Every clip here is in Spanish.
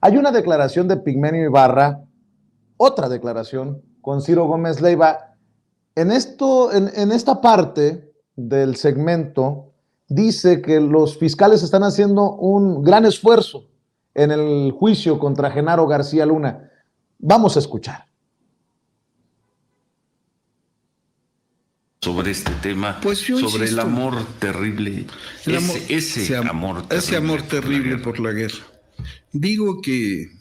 Hay una declaración de Pigmenio Ibarra, otra declaración con Ciro Gómez Leiva. En esta parte del segmento dice que los fiscales están haciendo un gran esfuerzo en el juicio contra Genaro García Luna. Vamos a escuchar. Sobre este tema, pues yo sobre insisto, el amor terrible, ese amor terrible por la guerra. Digo que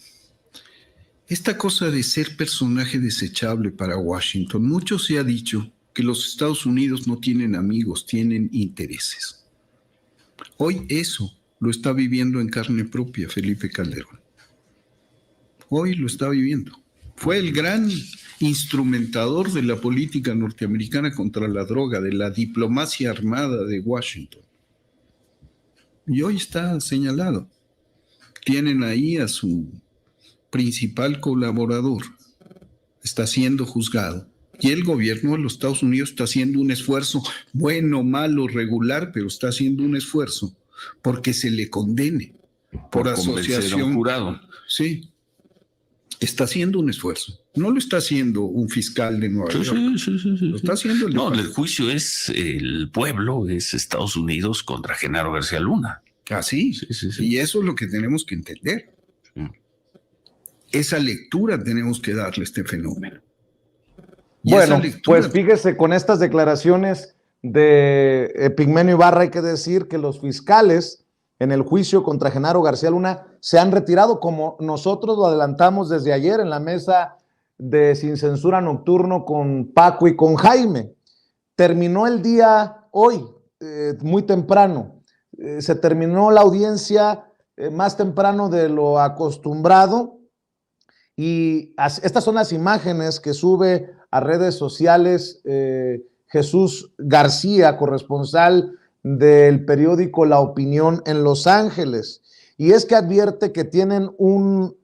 esta cosa de ser personaje desechable para Washington, mucho se ha dicho que los Estados Unidos no tienen amigos, tienen intereses. Hoy eso lo está viviendo en carne propia Felipe Calderón. Hoy lo está viviendo. Fue el gran instrumentador de la política norteamericana contra la droga, de la diplomacia armada de Washington. Y hoy está señalado. Tienen ahí a su principal colaborador. Está siendo juzgado. Y el gobierno de los Estados Unidos está haciendo un esfuerzo, bueno, malo, regular, pero está haciendo un esfuerzo porque se le condene por asociación. Jurado. Sí. Está haciendo un esfuerzo. No lo está haciendo un fiscal de Nueva York. Lo está haciendo el No, el juicio es el pueblo, es Estados Unidos contra Genaro García Luna. Ah, sí. Y eso es lo que tenemos que entender. Esa lectura tenemos que darle a este fenómeno. Y bueno, pues fíjese, con estas declaraciones de Pigmenio Ibarra hay que decir que los fiscales en el juicio contra Genaro García Luna se han retirado, como nosotros lo adelantamos desde ayer en la mesa de Sin Censura Nocturno con Paco y con Jaime. Terminó el día hoy, muy temprano. Se terminó la audiencia más temprano de lo acostumbrado, y estas son las imágenes que sube a redes sociales Jesús García, corresponsal del periódico La Opinión en Los Ángeles, y es que advierte que tienen un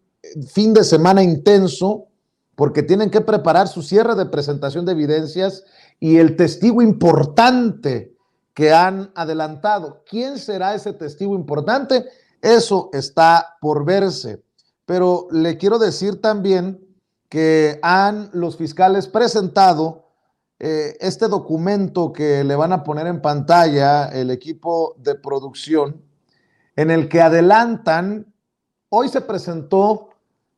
fin de semana intenso porque tienen que preparar su cierre de presentación de evidencias y el testigo importante que han adelantado. ¿Quién será ese testigo importante? Eso está por verse, pero le quiero decir también que han los fiscales presentado este documento que le van a poner en pantalla el equipo de producción, en el que adelantan, hoy se presentó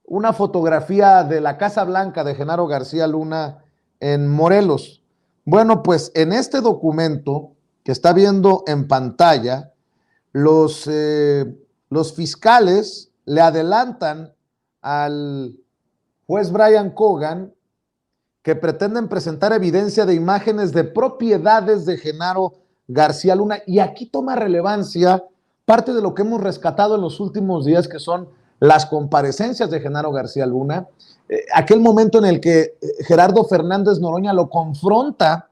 una fotografía de la Casa Blanca de Genaro García Luna en Morelos. Bueno, pues en este documento que está viendo en pantalla, los fiscales le adelantan al juez Brian Cogan que pretenden presentar evidencia de imágenes de propiedades de Genaro García Luna, y aquí toma relevancia parte de lo que hemos rescatado en los últimos días, que son las comparecencias de Genaro García Luna, aquel momento en el que Gerardo Fernández Noroña lo confronta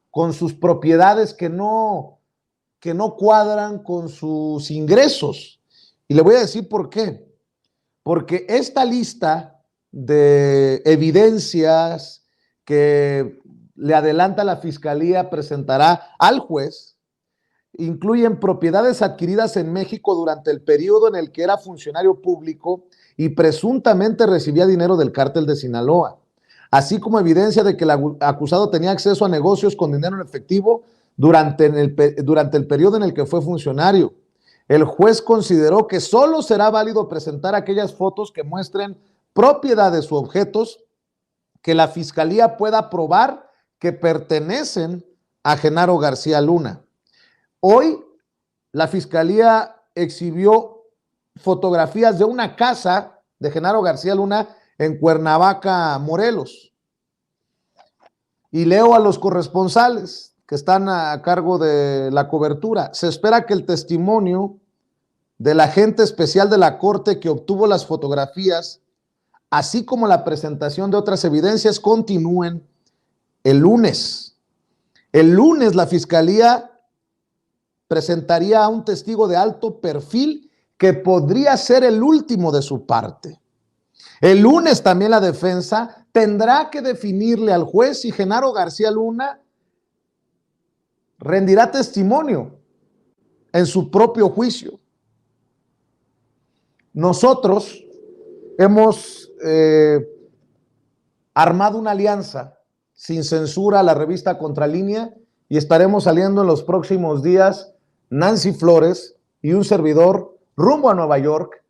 con sus propiedades que no cuadran con sus ingresos. Y le voy a decir por qué. Porque esta lista de evidencias que le adelanta la Fiscalía presentará al juez incluyen propiedades adquiridas en México durante el periodo en el que era funcionario público y presuntamente recibía dinero del cártel de Sinaloa, así como evidencia de que el acusado tenía acceso a negocios con dinero en efectivo durante el periodo en el que fue funcionario. El juez consideró que solo será válido presentar aquellas fotos que muestren propiedades u objetos que la Fiscalía pueda probar que pertenecen a Genaro García Luna. Hoy la Fiscalía exhibió fotografías de una casa de Genaro García Luna en Cuernavaca, Morelos. Y leo a los corresponsales que están a cargo de la cobertura. Se espera que el testimonio del agente especial de la Corte que obtuvo las fotografías, así como la presentación de otras evidencias, continúen el lunes. El lunes la Fiscalía presentaría a un testigo de alto perfil que podría ser el último de su parte. El lunes también la defensa tendrá que definirle al juez si Genaro García Luna rendirá testimonio en su propio juicio. Nosotros hemos armado una alianza sin censura a la revista Contralínea y estaremos saliendo en los próximos días Nancy Flores y un servidor rumbo a Nueva York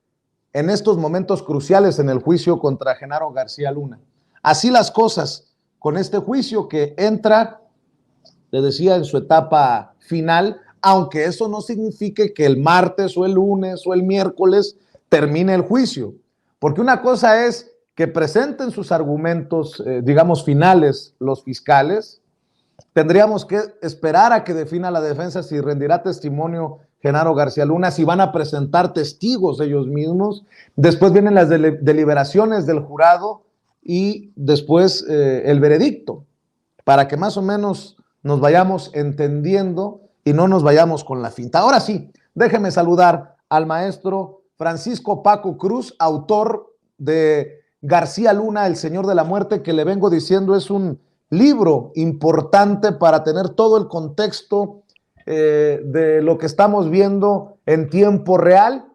en estos momentos cruciales en el juicio contra Genaro García Luna. Así las cosas con este juicio que entra, le decía, en su etapa final, aunque eso no signifique que el martes o el lunes o el miércoles termine el juicio, porque una cosa es que presenten sus argumentos, digamos, finales los fiscales. Tendríamos que esperar a que defina la defensa si rendirá testimonio Genaro García Luna, si van a presentar testigos ellos mismos. Después vienen las deliberaciones del jurado y después el veredicto, para que más o menos nos vayamos entendiendo y no nos vayamos con la finta. Ahora sí, déjeme saludar al maestro Francisco Paco Cruz, autor de García Luna, el Señor de la Muerte, que le vengo diciendo es un libro importante para tener todo el contexto de lo que estamos viendo en tiempo real.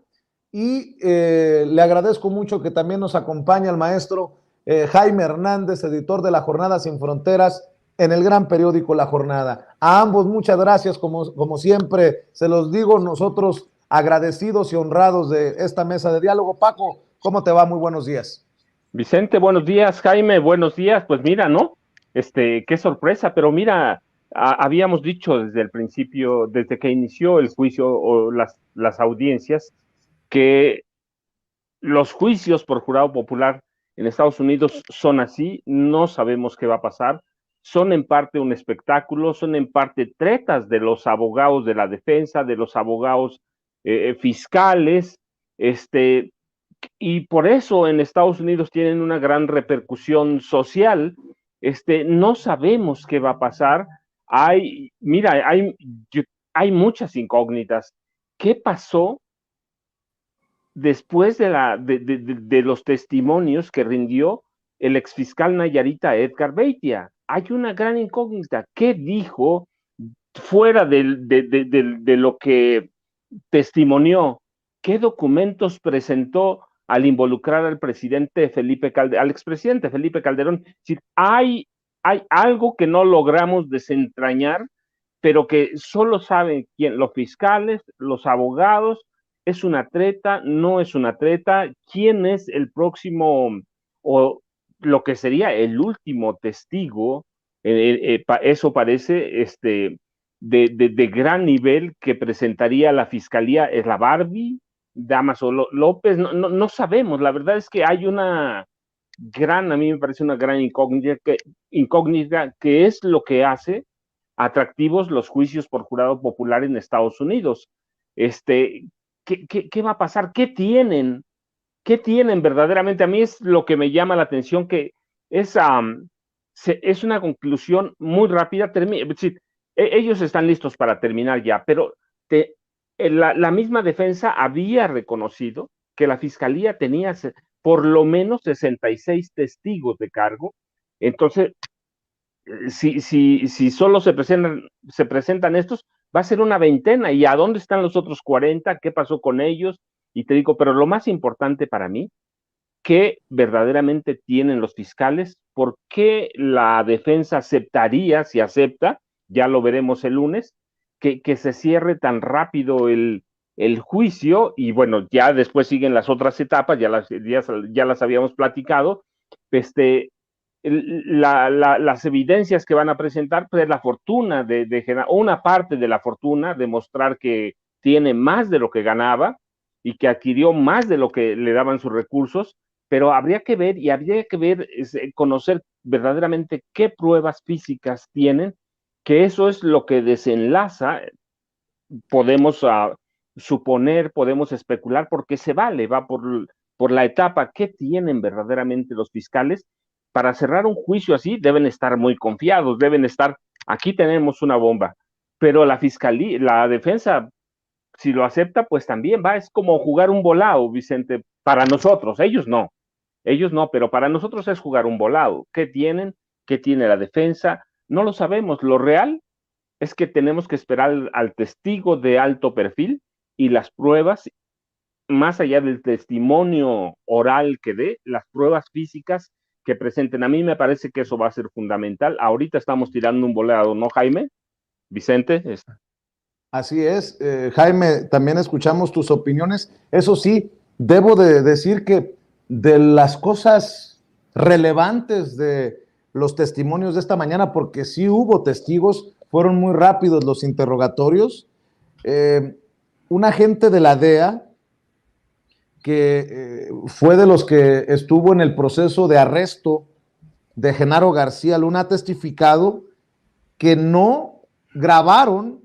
Y le agradezco mucho que también nos acompañe el maestro Jaime Hernández, editor de La Jornada Sin Fronteras, en el gran periódico La Jornada. A ambos muchas gracias, como siempre se los digo, nosotros agradecidos y honrados de esta mesa de diálogo. Paco, ¿cómo te va? Muy buenos días. Vicente, buenos días. Jaime, buenos días. Pues mira, ¿no? Qué sorpresa, pero mira, habíamos dicho desde el principio, desde que inició el juicio o las audiencias, que los juicios por jurado popular en Estados Unidos son así, no sabemos qué va a pasar, son en parte un espectáculo, son en parte tretas de los abogados de la defensa, de los abogados fiscales, y por eso en Estados Unidos tienen una gran repercusión social. No sabemos qué va a pasar. Hay muchas incógnitas. ¿Qué pasó después de los testimonios que rindió el exfiscal Nayarita Edgar Beitia? Hay una gran incógnita. ¿Qué dijo fuera de lo que testimonió? ¿Qué documentos presentó al involucrar al presidente al expresidente Felipe Calderón? Es decir, hay algo que no logramos desentrañar, pero que solo saben los fiscales, los abogados. ¿Es una treta? ¿No es una treta? ¿Quién es el próximo o lo que sería el último testigo? Eso parece de gran nivel que presentaría la fiscalía. ¿Es la Barbie? Damaso López, no sabemos. La verdad es que hay a mí me parece una gran incógnita que es lo que hace atractivos los juicios por jurado popular en Estados Unidos. ¿Qué va a pasar? ¿Qué tienen? ¿Qué tienen verdaderamente? A mí es lo que me llama la atención, que es una conclusión muy rápida. Ellos están listos para terminar ya, pero la misma defensa había reconocido que la fiscalía tenía por lo menos 66 testigos de cargo. Entonces, si solo se presentan estos, va a ser una veintena. ¿Y a dónde están los otros 40? ¿Qué pasó con ellos? Y te digo, pero lo más importante para mí, ¿qué verdaderamente tienen los fiscales? ¿Por qué la defensa aceptaría, si acepta, ya lo veremos el lunes, que se cierre tan rápido el juicio? Y bueno, ya después siguen las otras etapas, ya las habíamos platicado. Las evidencias que van a presentar, pues es la fortuna una parte de la fortuna, demostrar que tiene más de lo que ganaba y que adquirió más de lo que le daban sus recursos, pero habría que ver conocer verdaderamente qué pruebas físicas tienen, que eso es lo que desenlaza. Podemos suponer, podemos especular, porque va por la etapa. ¿Qué tienen verdaderamente los fiscales? Para cerrar un juicio así deben estar muy confiados, aquí tenemos una bomba, pero la fiscalía, la defensa, si lo acepta, pues también es como jugar un volado, Vicente, para nosotros. Ellos no, pero para nosotros es jugar un volado. ¿Qué tienen? ¿Qué tiene la defensa? No lo sabemos. Lo real es que tenemos que esperar al testigo de alto perfil y las pruebas más allá del testimonio oral que dé, las pruebas físicas que presenten. A mí me parece que eso va a ser fundamental. Ahorita estamos tirando un volado, ¿no, Jaime? Vicente. Así es, Jaime, también escuchamos tus opiniones. Eso sí, debo de decir que de las cosas relevantes de los testimonios de esta mañana, porque sí hubo testigos, fueron muy rápidos los interrogatorios. Un agente de la DEA que fue de los que estuvo en el proceso de arresto de Genaro García Luna ha testificado que no grabaron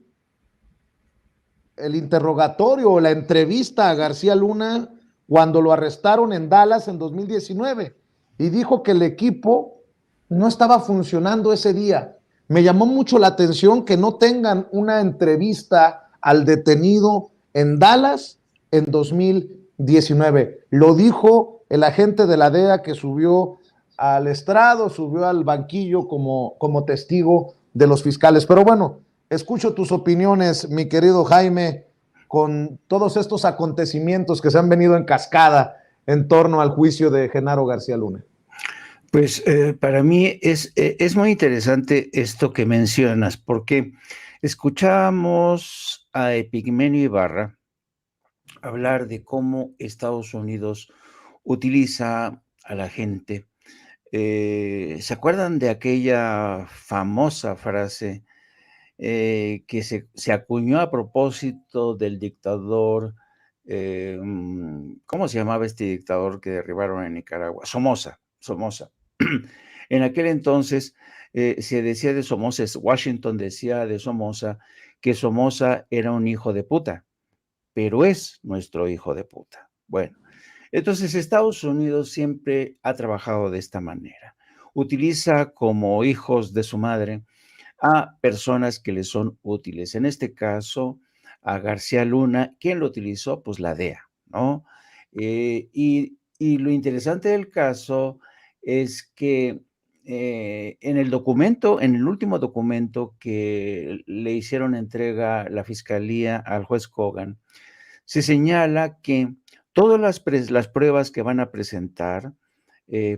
el interrogatorio o la entrevista a García Luna cuando lo arrestaron en Dallas en 2019 y dijo que el equipo no estaba funcionando ese día. Me llamó mucho la atención que no tengan una entrevista al detenido en Dallas en 2019. Lo dijo el agente de la DEA que subió al estrado, subió al banquillo como testigo de los fiscales. Pero bueno, escucho tus opiniones, mi querido Jaime, con todos estos acontecimientos que se han venido en cascada en torno al juicio de Genaro García Luna. Pues para mí es muy interesante esto que mencionas, porque escuchamos a Epigmenio Ibarra hablar de cómo Estados Unidos utiliza a la gente. ¿Se acuerdan de aquella famosa frase que se acuñó a propósito del dictador? ¿Cómo se llamaba este dictador que derribaron en Nicaragua? Somoza. En aquel entonces se decía de Somoza, Washington decía de Somoza que Somoza era un hijo de puta, pero es nuestro hijo de puta. Bueno, entonces Estados Unidos siempre ha trabajado de esta manera. Utiliza como hijos de su madre a personas que le son útiles. En este caso, a García Luna. ¿Quién lo utilizó? Pues la DEA, ¿no? Y lo interesante del caso es que en el documento, en el último documento que le hicieron entrega la fiscalía al juez Kogan, se señala que todas las pruebas que van a presentar,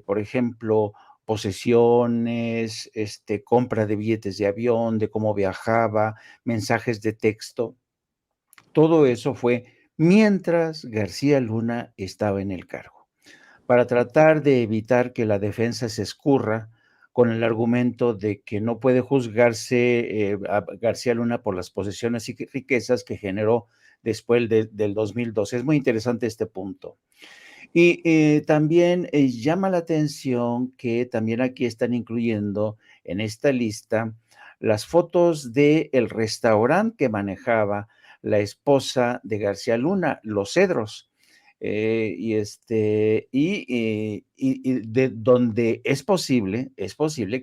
por ejemplo, posesiones, compra de billetes de avión, de cómo viajaba, mensajes de texto, todo eso fue mientras García Luna estaba en el cargo, para tratar de evitar que la defensa se escurra con el argumento de que no puede juzgarse a García Luna por las posesiones y riquezas que generó después del 2012. Es muy interesante este punto. Y también llama la atención que también aquí están incluyendo en esta lista las fotos del restaurante que manejaba la esposa de García Luna, Los Cedros, y de donde es posible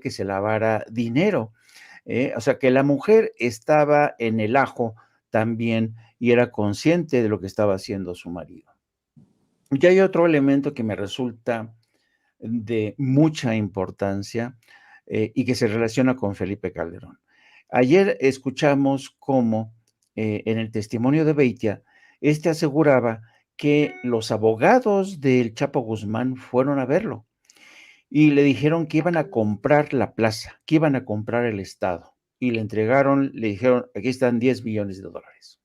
que se lavara dinero. O sea, que la mujer estaba en el ajo también y era consciente de lo que estaba haciendo su marido. Y hay otro elemento que me resulta de mucha importancia y que se relaciona con Felipe Calderón. Ayer escuchamos cómo en el testimonio de Beitia, aseguraba que los abogados del Chapo Guzmán fueron a verlo y le dijeron que iban a comprar la plaza, que iban a comprar el Estado. Y le dijeron, aquí están 10 millones de dólares.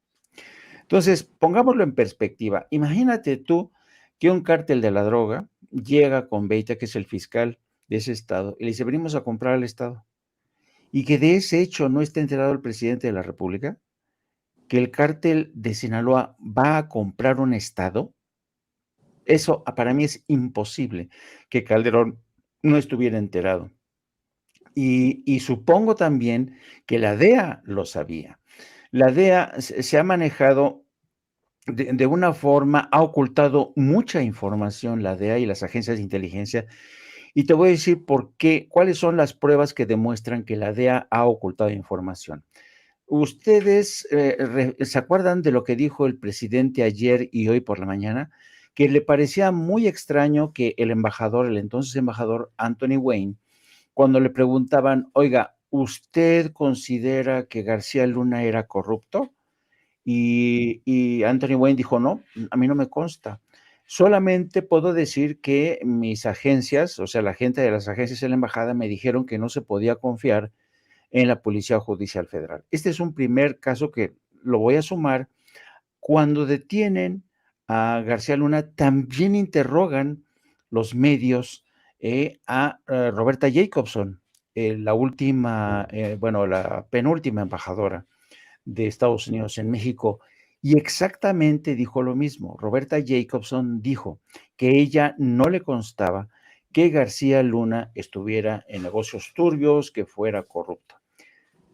Entonces, pongámoslo en perspectiva. Imagínate tú que un cártel de la droga llega con Beitia, que es el fiscal de ese estado, y le dice, venimos a comprar al Estado. Y que de ese hecho no esté enterado el presidente de la República, que el cártel de Sinaloa va a comprar un Estado. Eso para mí es imposible que Calderón no estuviera enterado. Y supongo también que la DEA lo sabía. La DEA se ha manejado de una forma, ha ocultado mucha información, la DEA y las agencias de inteligencia, y te voy a decir por qué, cuáles son las pruebas que demuestran que la DEA ha ocultado información. ¿Ustedes se acuerdan de lo que dijo el presidente ayer y hoy por la mañana? Que le parecía muy extraño que el entonces embajador Anthony Wayne, cuando le preguntaban, oiga, ¿usted considera que García Luna era corrupto? Y Anthony Wayne dijo, no, a mí no me consta. Solamente puedo decir que mis agencias, o sea, la gente de las agencias de la embajada me dijeron que no se podía confiar en la Policía Judicial Federal. Este es un primer caso que lo voy a sumar. Cuando detienen a García Luna, también interrogan los medios a Roberta Jacobson, la última, la penúltima embajadora de Estados Unidos en México, y exactamente dijo lo mismo. Roberta Jacobson dijo que ella no le constaba que García Luna estuviera en negocios turbios, que fuera corrupto.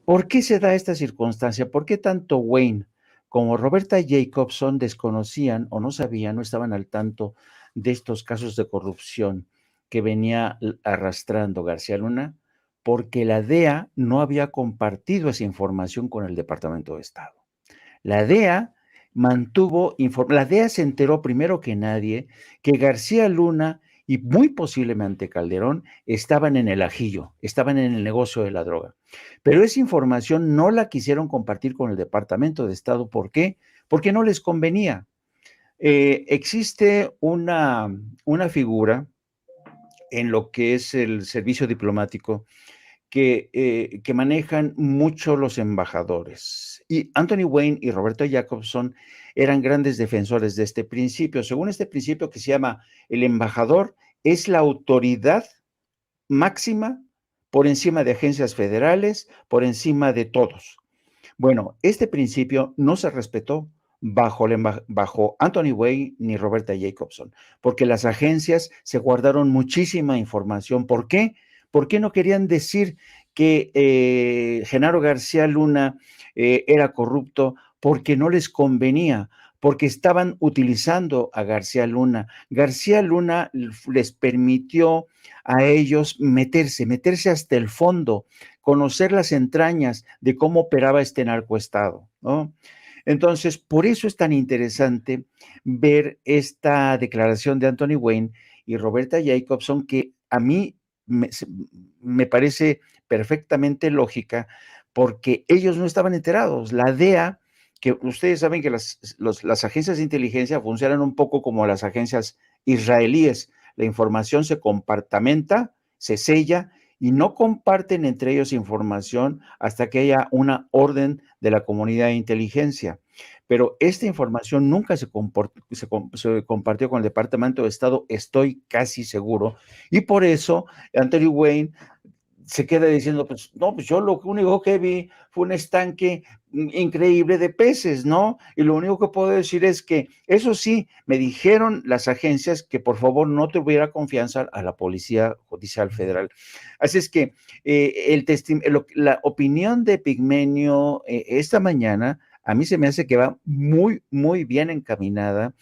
¿Por qué se da esta circunstancia? ¿Por qué tanto Wayne como Roberta Jacobson desconocían o no sabían, no estaban al tanto de estos casos de corrupción que venía arrastrando García Luna? Porque la DEA no había compartido esa información con el Departamento de Estado. La DEA la DEA se enteró primero que nadie que García Luna y muy posiblemente Calderón estaban en el ajillo, estaban en el negocio de la droga. Pero esa información no la quisieron compartir con el Departamento de Estado. ¿Por qué? Porque no les convenía. Existe una figura en lo que es el servicio diplomático que manejan mucho los embajadores. Y Anthony Wayne y Roberto Jacobson eran grandes defensores de este principio. Según este principio que se llama el embajador es la autoridad máxima por encima de agencias federales, por encima de todos. Bueno, este principio no se respetó bajo Anthony Wayne ni Roberta Jacobson, porque las agencias se guardaron muchísima información. ¿Por qué? ¿Por qué no querían decir que Genaro García Luna era corrupto? Porque no les convenía, porque estaban utilizando a García Luna. García Luna les permitió a ellos meterse hasta el fondo, conocer las entrañas de cómo operaba este narcoestado, ¿no? Entonces, por eso es tan interesante ver esta declaración de Anthony Wayne y Roberta Jacobson, que a mí me parece perfectamente lógica, porque ellos no estaban enterados. La DEA, que ustedes saben que las agencias de inteligencia funcionan un poco como las agencias israelíes. La información se compartimenta, se sella y no comparten entre ellos información hasta que haya una orden de la comunidad de inteligencia. Pero esta información nunca se compartió con el Departamento de Estado, estoy casi seguro, y por eso Anthony Wayne se queda diciendo, pues no, pues yo lo único que vi fue un estanque increíble de peces, ¿no? Y lo único que puedo decir es que, eso sí, me dijeron las agencias que por favor no tuviera confianza a la Policía Judicial Federal. Así es que la opinión de Pigmenio esta mañana, a mí se me hace que va muy, muy bien encaminada,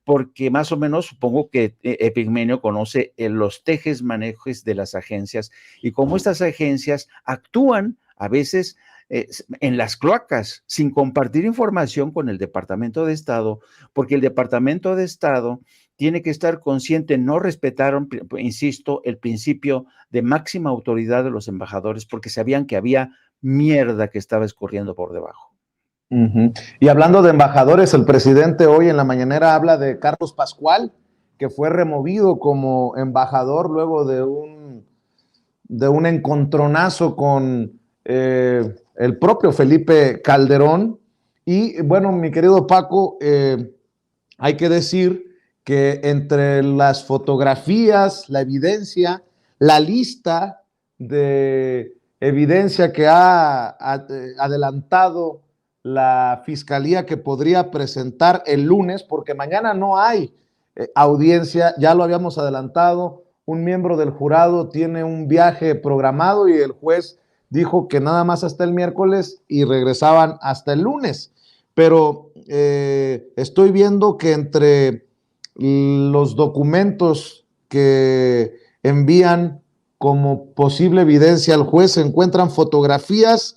porque más o menos supongo que Epigmenio conoce los tejes manejes de las agencias y cómo estas agencias actúan a veces en las cloacas sin compartir información con el Departamento de Estado, porque el Departamento de Estado tiene que estar consciente, no respetaron, insisto, el principio de máxima autoridad de los embajadores porque sabían que había mierda que estaba escurriendo por debajo. Y hablando de embajadores, el presidente hoy en la mañanera habla de Carlos Pascual, que fue removido como embajador luego de un encontronazo con el propio Felipe Calderón. Y bueno, mi querido Paco, hay que decir que entre las fotografías, la evidencia, la lista de evidencia que ha adelantado la fiscalía que podría presentar el lunes, porque mañana no hay audiencia, ya lo habíamos adelantado, un miembro del jurado tiene un viaje programado y el juez dijo que nada más hasta el miércoles y regresaban hasta el lunes. Pero estoy viendo que entre los documentos que envían como posible evidencia al juez se encuentran fotografías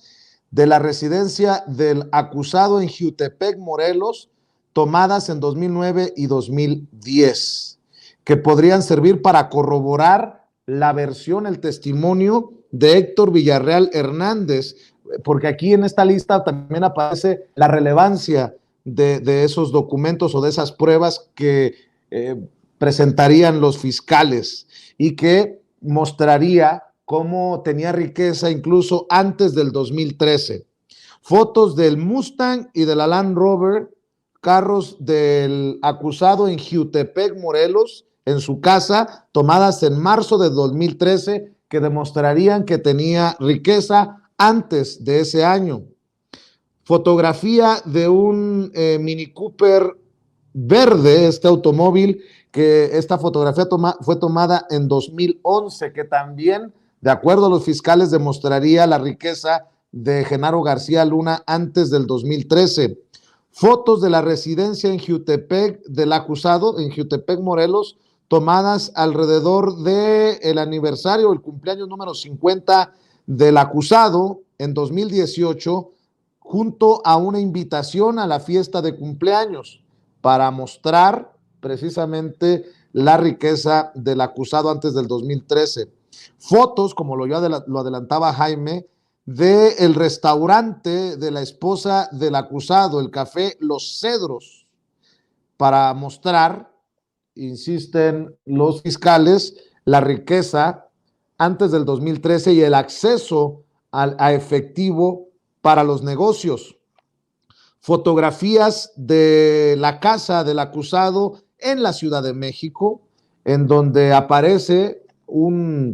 de la residencia del acusado en Jiutepec, Morelos, tomadas en 2009 y 2010, que podrían servir para corroborar la versión, el testimonio de Héctor Villarreal Hernández, porque aquí en esta lista también aparece la relevancia de esos documentos o de esas pruebas que presentarían los fiscales y que mostraría cómo tenía riqueza incluso antes del 2013. Fotos del Mustang y de la Land Rover, carros del acusado en Jiutepec, Morelos, en su casa, tomadas en marzo de 2013, que demostrarían que tenía riqueza antes de ese año. Fotografía de un Mini Cooper verde, este automóvil, que esta fotografía fue tomada en 2011, que también, de acuerdo a los fiscales, demostraría la riqueza de Genaro García Luna antes del 2013. Fotos de la residencia en Jiutepec del acusado, en Jiutepec, Morelos, tomadas alrededor del aniversario, el cumpleaños número 50 del acusado en 2018, junto a una invitación a la fiesta de cumpleaños para mostrar precisamente la riqueza del acusado antes del 2013. Fotos, como lo adelantaba Jaime, del restaurante de la esposa del acusado, el café Los Cedros, para mostrar, insisten los fiscales, la riqueza antes del 2013 y el acceso a efectivo para los negocios. Fotografías de la casa del acusado en la Ciudad de México, en donde aparece una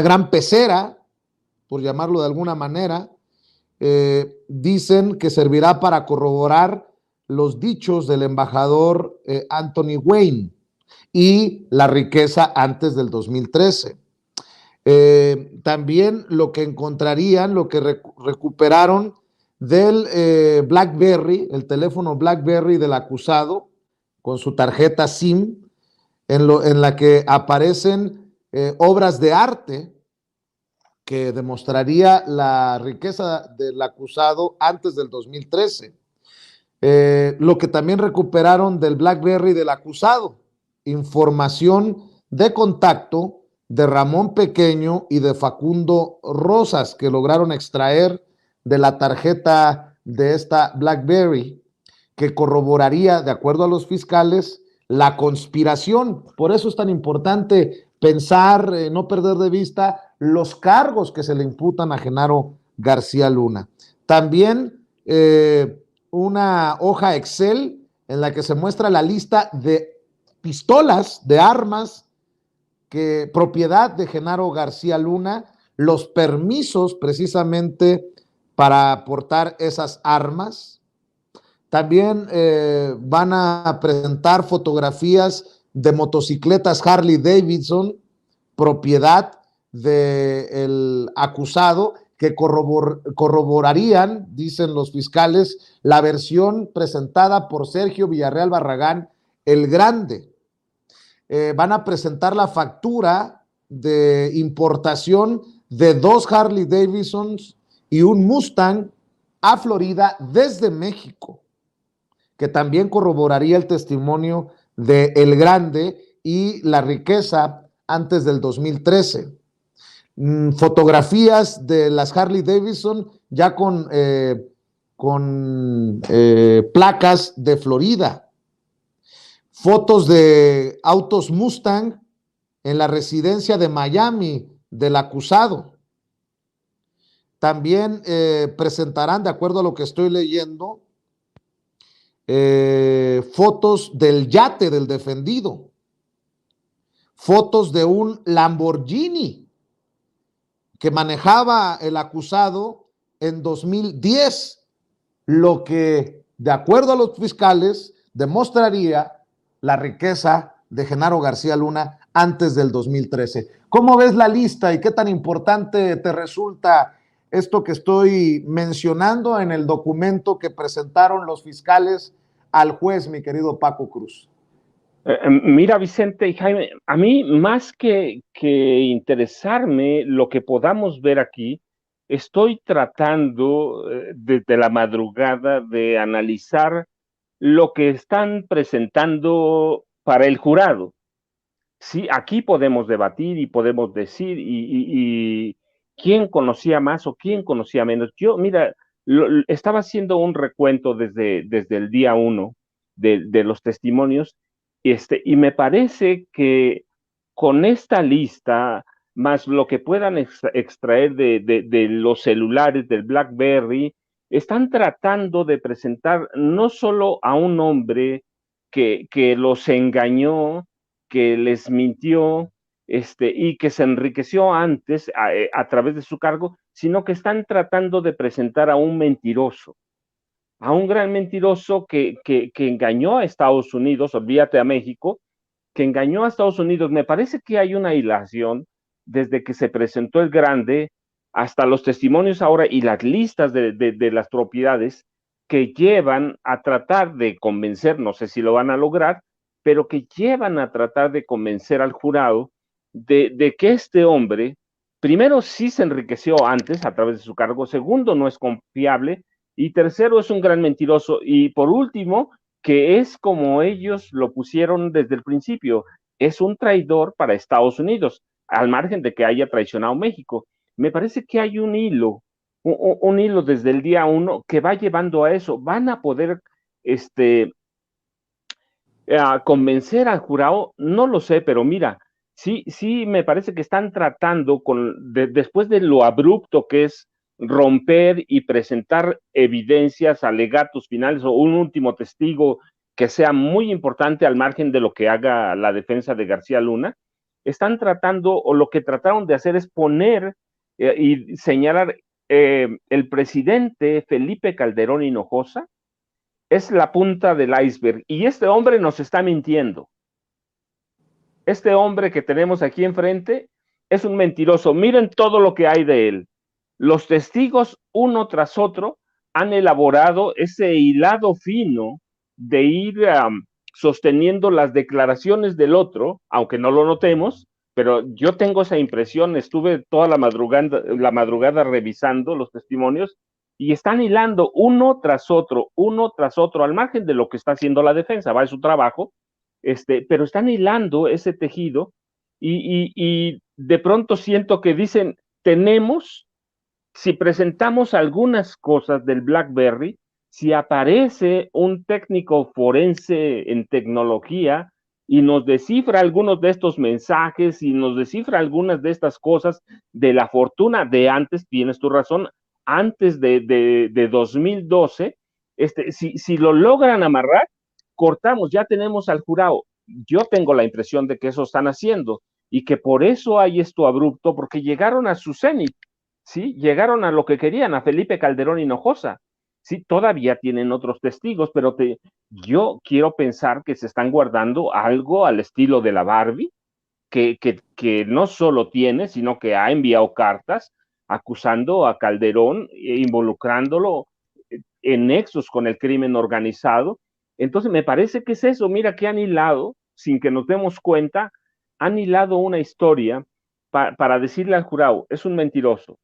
gran pecera, por llamarlo de alguna manera. Dicen que servirá para corroborar los dichos del embajador Anthony Wayne y la riqueza antes del 2013. También lo que encontrarían, lo que recuperaron del BlackBerry, el teléfono BlackBerry del acusado, con su tarjeta SIM, en la que aparecen obras de arte que demostraría la riqueza del acusado antes del 2013. Lo que también recuperaron del BlackBerry del acusado, información de contacto de Ramón Pequeño y de Facundo Rosas, que lograron extraer de la tarjeta de esta BlackBerry, que corroboraría, de acuerdo a los fiscales, la conspiración. Por eso es tan importante pensar, no perder de vista los cargos que se le imputan a Genaro García Luna. También una hoja Excel en la que se muestra la lista de pistolas, de armas, propiedad de Genaro García Luna, los permisos precisamente para portar esas armas. También van a presentar fotografías de motocicletas Harley Davidson, propiedad del acusado, que corroborarían, dicen los fiscales, la versión presentada por Sergio Villarreal Barragán, el Grande. Van a presentar la factura de importación de 2 Harley Davidsons y un Mustang a Florida desde México, que también corroboraría el testimonio de El Grande y la riqueza antes del 2013. Fotografías de las Harley Davidson ya con placas de Florida. Fotos de autos Mustang en la residencia de Miami del acusado. También presentarán, de acuerdo a lo que estoy leyendo, fotos del yate del defendido, fotos de un Lamborghini que manejaba el acusado en 2010, lo que, de acuerdo a los fiscales, demostraría la riqueza de Genaro García Luna antes del 2013. ¿Cómo ves la lista y qué tan importante te resulta esto que estoy mencionando en el documento que presentaron los fiscales al juez, mi querido Paco Cruz? Mira, Vicente y Jaime, a mí más que interesarme lo que podamos ver aquí, estoy tratando desde la madrugada de analizar lo que están presentando para el jurado. Sí, aquí podemos debatir y podemos decir y quién conocía más o quién conocía menos. Yo, mira, Estaba haciendo un recuento desde el día 1 de los testimonios, y me parece que con esta lista, más lo que puedan extraer de los celulares del BlackBerry, están tratando de presentar no solo a un hombre que los engañó, que les mintió, y que se enriqueció antes a través de su cargo, sino que están tratando de presentar a un mentiroso, a un gran mentiroso que engañó a Estados Unidos, olvídate a México, que engañó a Estados Unidos. Me parece que hay una hilación desde que se presentó el grande hasta los testimonios ahora y las listas de las propiedades que llevan a tratar de convencer, no sé si lo van a lograr, pero que llevan a tratar de convencer al jurado de que este hombre, primero, sí se enriqueció antes a través de su cargo, segundo, no es confiable, y tercero, es un gran mentiroso, y por último, que es como ellos lo pusieron desde el principio, es un traidor para Estados Unidos, al margen de que haya traicionado México. Me parece que hay un hilo, un hilo desde el día 1 que va llevando a eso. Van a poder convencer al jurado, no lo sé, pero mira, sí me parece que están tratando después de lo abrupto que es romper y presentar evidencias, alegatos finales o un último testigo que sea muy importante al margen de lo que haga la defensa de García Luna, están tratando, o lo que trataron de hacer es poner y señalar el presidente Felipe Calderón Hinojosa es la punta del iceberg, y este hombre nos está mintiendo. Este hombre que tenemos aquí enfrente es un mentiroso. Miren todo lo que hay de él. Los testigos, uno tras otro, han elaborado ese hilado fino de ir sosteniendo las declaraciones del otro, aunque no lo notemos, pero yo tengo esa impresión. Estuve toda la madrugada revisando los testimonios y están hilando uno tras otro, al margen de lo que está haciendo la defensa, va a su trabajo, pero están hilando ese tejido y de pronto siento que dicen, si presentamos algunas cosas del BlackBerry, si aparece un técnico forense en tecnología y nos descifra algunos de estos mensajes y nos descifra algunas de estas cosas de la fortuna de antes, tienes tu razón, antes de 2012, si lo logran amarrar, cortamos, ya tenemos al jurado. Yo tengo la impresión de que eso están haciendo y que por eso hay esto abrupto, porque llegaron a su cenit, ¿sí? Llegaron a lo que querían, a Felipe Calderón Hinojosa. Sí, todavía tienen otros testigos, pero yo quiero pensar que se están guardando algo al estilo de la Barbie, que no solo tiene, sino que ha enviado cartas acusando a Calderón, involucrándolo en nexos con el crimen organizado. Entonces me parece que es eso. Mira que han hilado, sin que nos demos cuenta, han hilado una historia para decirle al jurado, es un mentiroso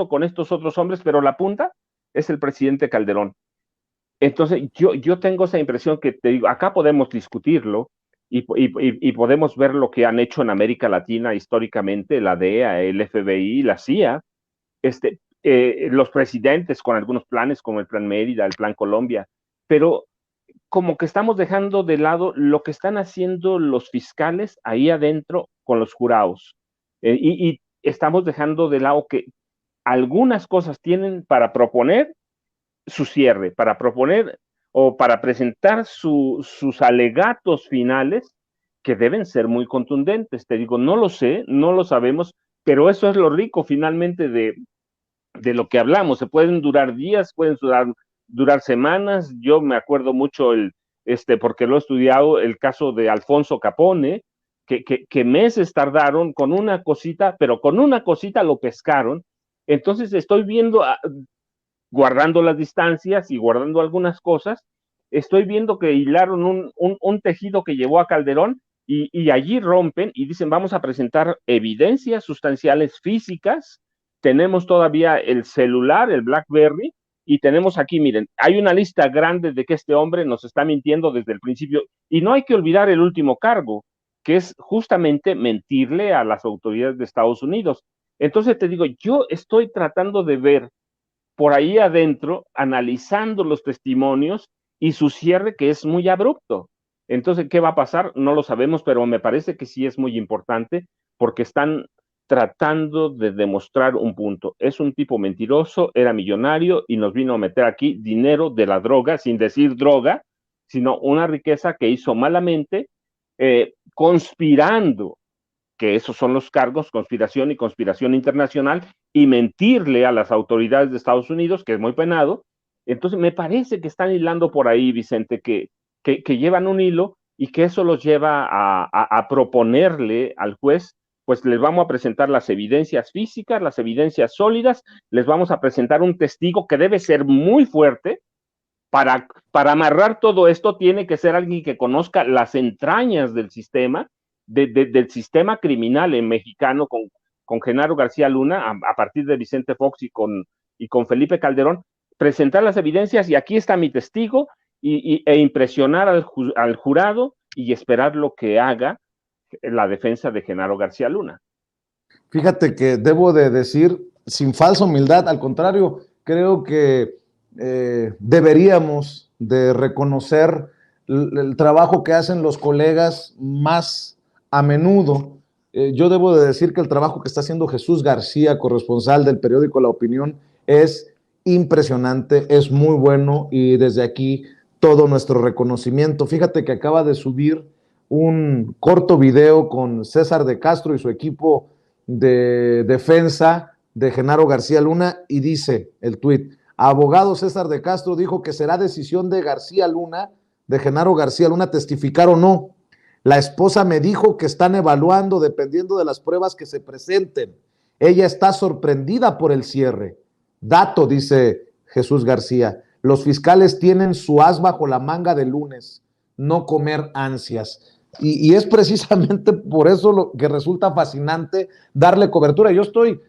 con estos otros hombres, pero la punta es el presidente Calderón. Entonces yo tengo esa impresión que te digo, acá podemos discutirlo y podemos ver lo que han hecho en América Latina históricamente, la DEA, el FBI, la CIA, los presidentes con algunos planes como el Plan Mérida, el Plan Colombia, pero como que estamos dejando de lado lo que están haciendo los fiscales ahí adentro con los jurados. Y estamos dejando de lado que algunas cosas tienen para proponer su cierre, para proponer o para presentar sus alegatos finales que deben ser muy contundentes. Te digo, no lo sé, no lo sabemos, pero eso es lo rico finalmente de lo que hablamos. Se pueden durar días, pueden durar semanas. Yo me acuerdo mucho porque lo he estudiado, el caso de Alfonso Capone, que meses tardaron con una cosita, pero con una cosita lo pescaron. Entonces estoy viendo, guardando las distancias y guardando algunas cosas, estoy viendo que hilaron un tejido que llevó a Calderón y allí rompen y dicen, vamos a presentar evidencias sustanciales físicas. Tenemos todavía el celular, el BlackBerry, y tenemos aquí, miren, hay una lista grande de que este hombre nos está mintiendo desde el principio, y no hay que olvidar el último cargo, que es justamente mentirle a las autoridades de Estados Unidos. Entonces te digo, yo estoy tratando de ver por ahí adentro, analizando los testimonios y su cierre, que es muy abrupto. Entonces, ¿qué va a pasar? No lo sabemos, pero me parece que sí es muy importante porque están tratando de demostrar un punto. Es un tipo mentiroso, era millonario y nos vino a meter aquí dinero de la droga, sin decir droga, sino una riqueza que hizo malamente, conspirando, que esos son los cargos, conspiración y conspiración internacional, y mentirle a las autoridades de Estados Unidos, que es muy penado. Entonces, me parece que están hilando por ahí, Vicente, que llevan un hilo y que eso los lleva a proponerle al juez, pues les vamos a presentar las evidencias físicas, las evidencias sólidas, les vamos a presentar un testigo que debe ser muy fuerte. Para amarrar todo esto tiene que ser alguien que conozca las entrañas del sistema, del sistema criminal en mexicano con Genaro García Luna, a partir de Vicente Fox y con Felipe Calderón, presentar las evidencias y aquí está mi testigo e impresionar al jurado y esperar lo que haga la defensa de Genaro García Luna. Fíjate que debo de decir, sin falsa humildad, al contrario, creo que deberíamos de reconocer el trabajo que hacen los colegas más a menudo. Yo debo de decir que el trabajo que está haciendo Jesús García, corresponsal del periódico La Opinión, es impresionante, es muy bueno y desde aquí todo nuestro reconocimiento. Fíjate que acaba de subir un corto video con César de Castro y su equipo de defensa de Genaro García Luna y dice el tuit: abogado César de Castro dijo que será decisión de García Luna, de Genaro García Luna, testificar o no. La esposa me dijo que están evaluando dependiendo de las pruebas que se presenten. Ella está sorprendida por el cierre. Dato, dice Jesús García, los fiscales tienen su as bajo la manga de lunes, no comer ansias. Y es precisamente por eso lo que resulta fascinante darle cobertura. Yo estoy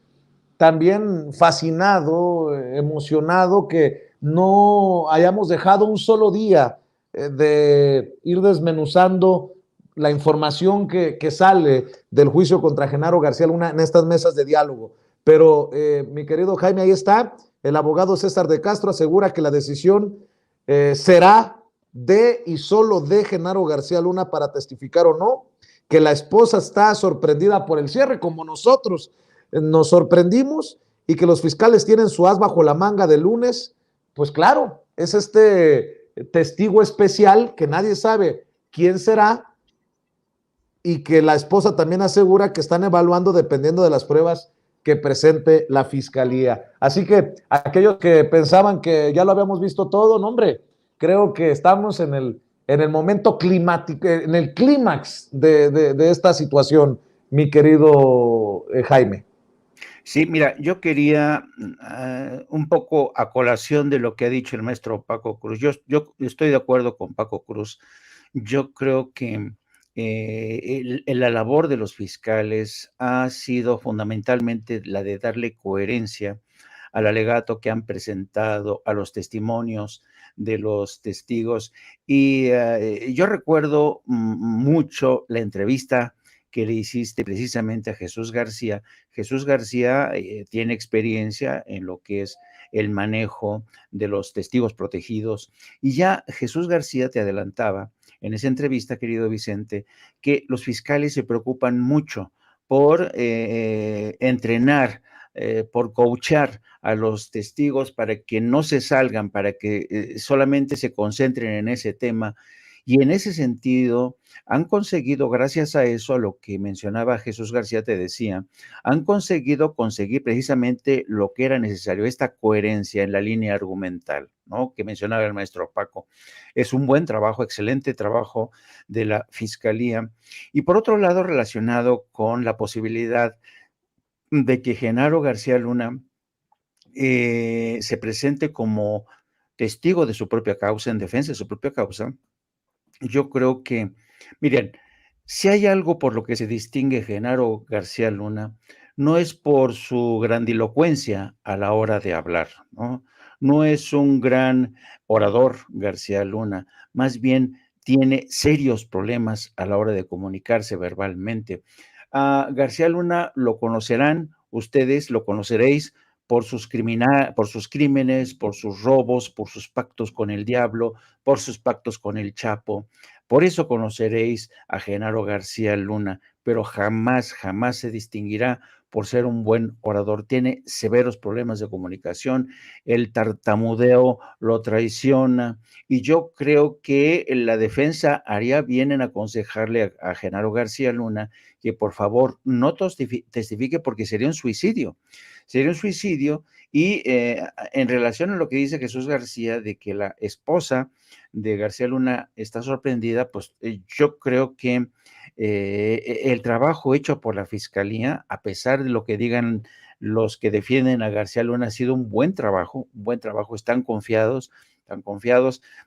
también fascinado, emocionado que no hayamos dejado un solo día de ir desmenuzando la información que sale del juicio contra Genaro García Luna en estas mesas de diálogo. Pero, mi querido Jaime, ahí está. El abogado César de Castro asegura que la decisión será de y solo de Genaro García Luna para testificar o no, que la esposa está sorprendida por el cierre, como nosotros nos sorprendimos, y que los fiscales tienen su as bajo la manga de lunes. Pues claro, es este testigo especial que nadie sabe quién será y que la esposa también asegura que están evaluando dependiendo de las pruebas que presente la fiscalía. Así que aquellos que pensaban que ya lo habíamos visto todo, no, hombre, creo que estamos en el momento climático, en el clímax de esta situación, mi querido Jaime. Sí, mira, yo quería un poco a colación de lo que ha dicho el maestro Paco Cruz. Yo estoy de acuerdo con Paco Cruz. Yo creo que la labor de los fiscales ha sido fundamentalmente la de darle coherencia al alegato que han presentado, a los testimonios de los testigos. Y yo recuerdo mucho la entrevista que le hiciste precisamente a Jesús García. Jesús García tiene experiencia en lo que es el manejo de los testigos protegidos y ya Jesús García te adelantaba en esa entrevista, querido Vicente, que los fiscales se preocupan mucho por entrenar, por coachar a los testigos para que no se salgan, para que solamente se concentren en ese tema. Y en ese sentido, han conseguido, gracias a eso, a lo que mencionaba Jesús García, te decía, han conseguir precisamente lo que era necesario, esta coherencia en la línea argumental, ¿no? Que mencionaba el maestro Paco. Es un buen trabajo, excelente trabajo de la Fiscalía. Y por otro lado, relacionado con la posibilidad de que Genaro García Luna se presente como testigo de su propia causa, en defensa de su propia causa, yo creo que, miren, si hay algo por lo que se distingue Genaro García Luna, no es por su grandilocuencia a la hora de hablar, ¿no? No es un gran orador García Luna, más bien tiene serios problemas a la hora de comunicarse verbalmente. A García Luna lo conocerán, ustedes lo conoceréis por sus crímenes, por sus robos, por sus pactos con el diablo, por sus pactos con el Chapo. Por eso conoceréis a Genaro García Luna, pero jamás, jamás se distinguirá por ser un buen orador. Tiene severos problemas de comunicación, el tartamudeo lo traiciona, y yo creo que la defensa haría bien en aconsejarle a Genaro García Luna que por favor no testifique, porque sería un suicidio. Sería un suicidio. Y en relación a lo que dice Jesús García de que la esposa de García Luna está sorprendida, pues yo creo que el trabajo hecho por la Fiscalía, a pesar de lo que digan los que defienden a García Luna, ha sido un buen trabajo, están confiados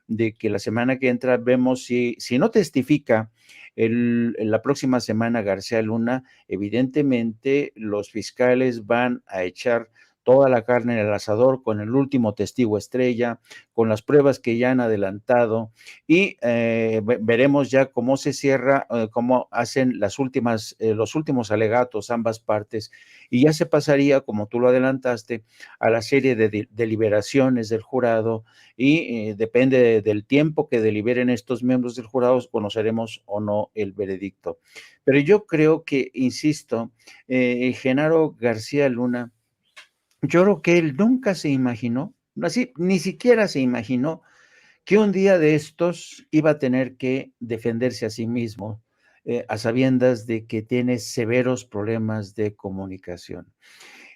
de que la semana que entra vemos si no testifica la próxima semana García Luna, evidentemente los fiscales van a echar toda la carne en el asador con el último testigo estrella, con las pruebas que ya han adelantado, y veremos ya cómo se cierra, cómo hacen los últimos alegatos ambas partes, y ya se pasaría, como tú lo adelantaste, a la serie de deliberaciones del jurado, y depende del tiempo que deliberen estos miembros del jurado, conoceremos o no el veredicto. Pero yo creo que, insisto, Genaro García Luna, yo creo que él nunca se imaginó, así, ni siquiera se imaginó que un día de estos iba a tener que defenderse a sí mismo, a sabiendas de que tiene severos problemas de comunicación.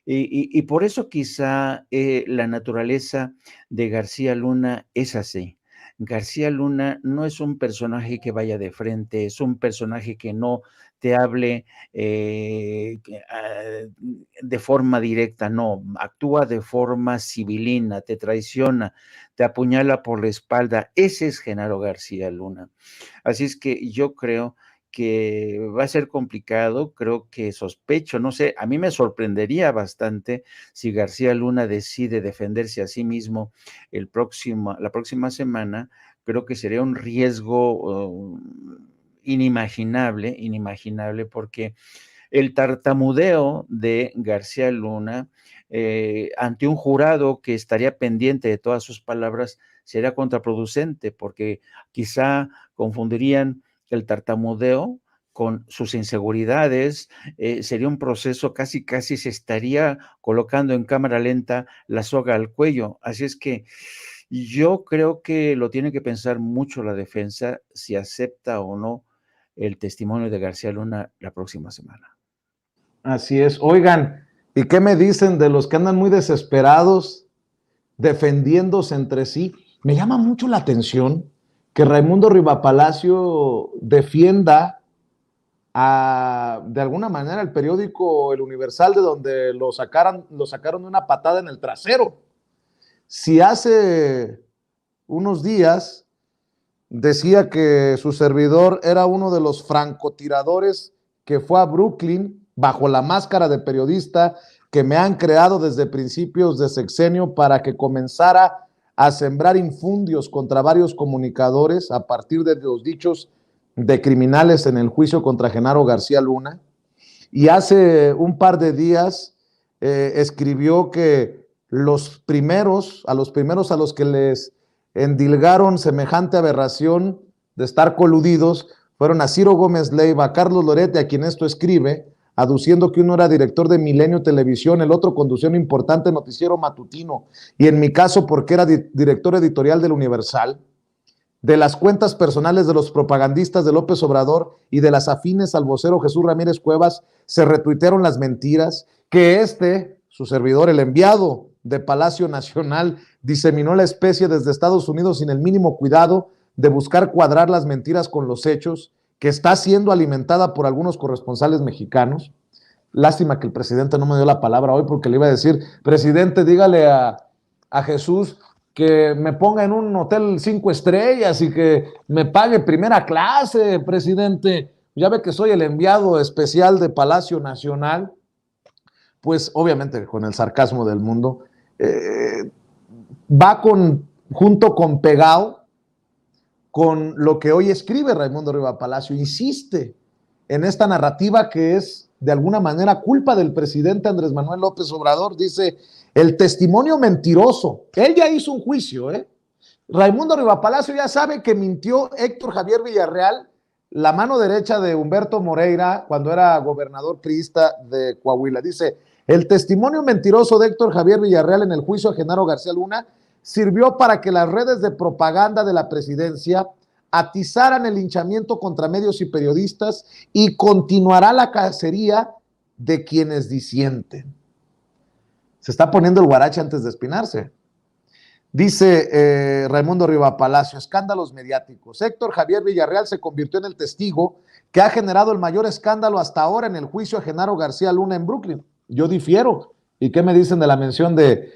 Y por eso quizá la naturaleza de García Luna es así. García Luna no es un personaje que vaya de frente, es un personaje que no te hable de forma directa, no, actúa de forma civilina, te traiciona, te apuñala por la espalda. Ese es Genaro García Luna. Así es que yo creo que va a ser complicado, creo que sospecho, no sé, a mí me sorprendería bastante si García Luna decide defenderse a sí mismo la próxima semana. Creo que sería un riesgo inimaginable, porque el tartamudeo de García Luna ante un jurado que estaría pendiente de todas sus palabras sería contraproducente, porque quizá confundirían el tartamudeo con sus inseguridades, sería un proceso, casi se estaría colocando en cámara lenta la soga al cuello. Así es que yo creo que lo tiene que pensar mucho la defensa si acepta o no el testimonio de García Luna la próxima semana. Así es. Oigan, ¿y qué me dicen de los que andan muy desesperados defendiéndose entre sí? Me llama mucho la atención que Raimundo Rivapalacio defienda de alguna manera el periódico El Universal, de donde lo sacaron de una patada en el trasero. Si hace unos días decía que su servidor era uno de los francotiradores que fue a Brooklyn bajo la máscara de periodista que me han creado desde principios de sexenio para que comenzara a sembrar infundios contra varios comunicadores a partir de los dichos de criminales en el juicio contra Genaro García Luna. Y hace un par de días escribió que a los primeros a los que les endilgaron semejante aberración de estar coludidos fueron a Ciro Gómez Leiva, a Carlos Lorete, a quien esto escribe, aduciendo que uno era director de Milenio Televisión, el otro conducía un importante noticiero matutino, y en mi caso porque era director editorial del Universal, de las cuentas personales de los propagandistas de López Obrador y de las afines al vocero Jesús Ramírez Cuevas se retuitearon las mentiras, que su servidor, el enviado de Palacio Nacional, diseminó la especie desde Estados Unidos sin el mínimo cuidado de buscar cuadrar las mentiras con los hechos, que está siendo alimentada por algunos corresponsales mexicanos. Lástima que el presidente no me dio la palabra hoy, porque le iba a decir: presidente, dígale a Jesús que me ponga en un hotel 5 estrellas y que me pague primera clase, presidente. Ya ve que soy el enviado especial de Palacio Nacional. Pues obviamente con el sarcasmo del mundo, va junto con pegado con lo que hoy escribe Raimundo Rivapalacio. Insiste en esta narrativa que es de alguna manera culpa del presidente Andrés Manuel López Obrador. Dice, el testimonio mentiroso. Él ya hizo un juicio, ¿eh? Raimundo Rivapalacio ya sabe que mintió Héctor Javier Villarreal, la mano derecha de Humberto Moreira, cuando era gobernador priista de Coahuila. Dice, el testimonio mentiroso de Héctor Javier Villarreal en el juicio a Genaro García Luna sirvió para que las redes de propaganda de la presidencia atizaran el linchamiento contra medios y periodistas y continuará la cacería de quienes disienten. Se está poniendo el guarache antes de espinarse. Dice Raimundo Rivapalacio, escándalos mediáticos. Héctor Javier Villarreal se convirtió en el testigo que ha generado el mayor escándalo hasta ahora en el juicio a Genaro García Luna en Brooklyn. Yo difiero. ¿Y qué me dicen de la mención de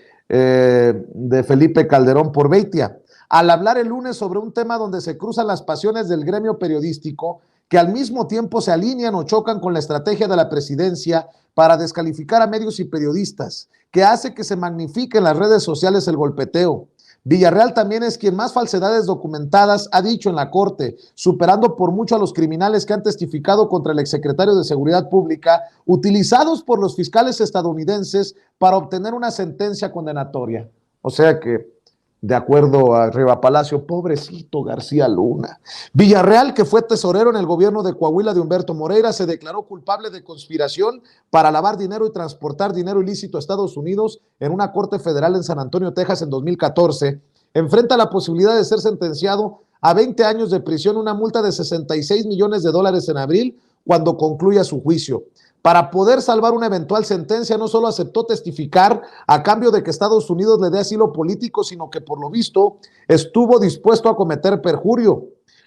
Felipe Calderón por Beitia? Al hablar el lunes sobre un tema donde se cruzan las pasiones del gremio periodístico, que al mismo tiempo se alinean o chocan con la estrategia de la presidencia para descalificar a medios y periodistas, que hace que se magnifique en las redes sociales el golpeteo. Villarreal también es quien más falsedades documentadas ha dicho en la corte, superando por mucho a los criminales que han testificado contra el exsecretario de Seguridad Pública, utilizados por los fiscales estadounidenses para obtener una sentencia condenatoria. O sea que, de acuerdo a Rivapalacio, pobrecito García Luna. Villarreal, que fue tesorero en el gobierno de Coahuila de Humberto Moreira, se declaró culpable de conspiración para lavar dinero y transportar dinero ilícito a Estados Unidos en una corte federal en San Antonio, Texas, en 2014. Enfrenta la posibilidad de ser sentenciado a 20 años de prisión, una multa de $66 millones en abril, cuando concluya su juicio. Para poder salvar una eventual sentencia, no solo aceptó testificar a cambio de que Estados Unidos le dé asilo político, sino que por lo visto estuvo dispuesto a cometer perjurio.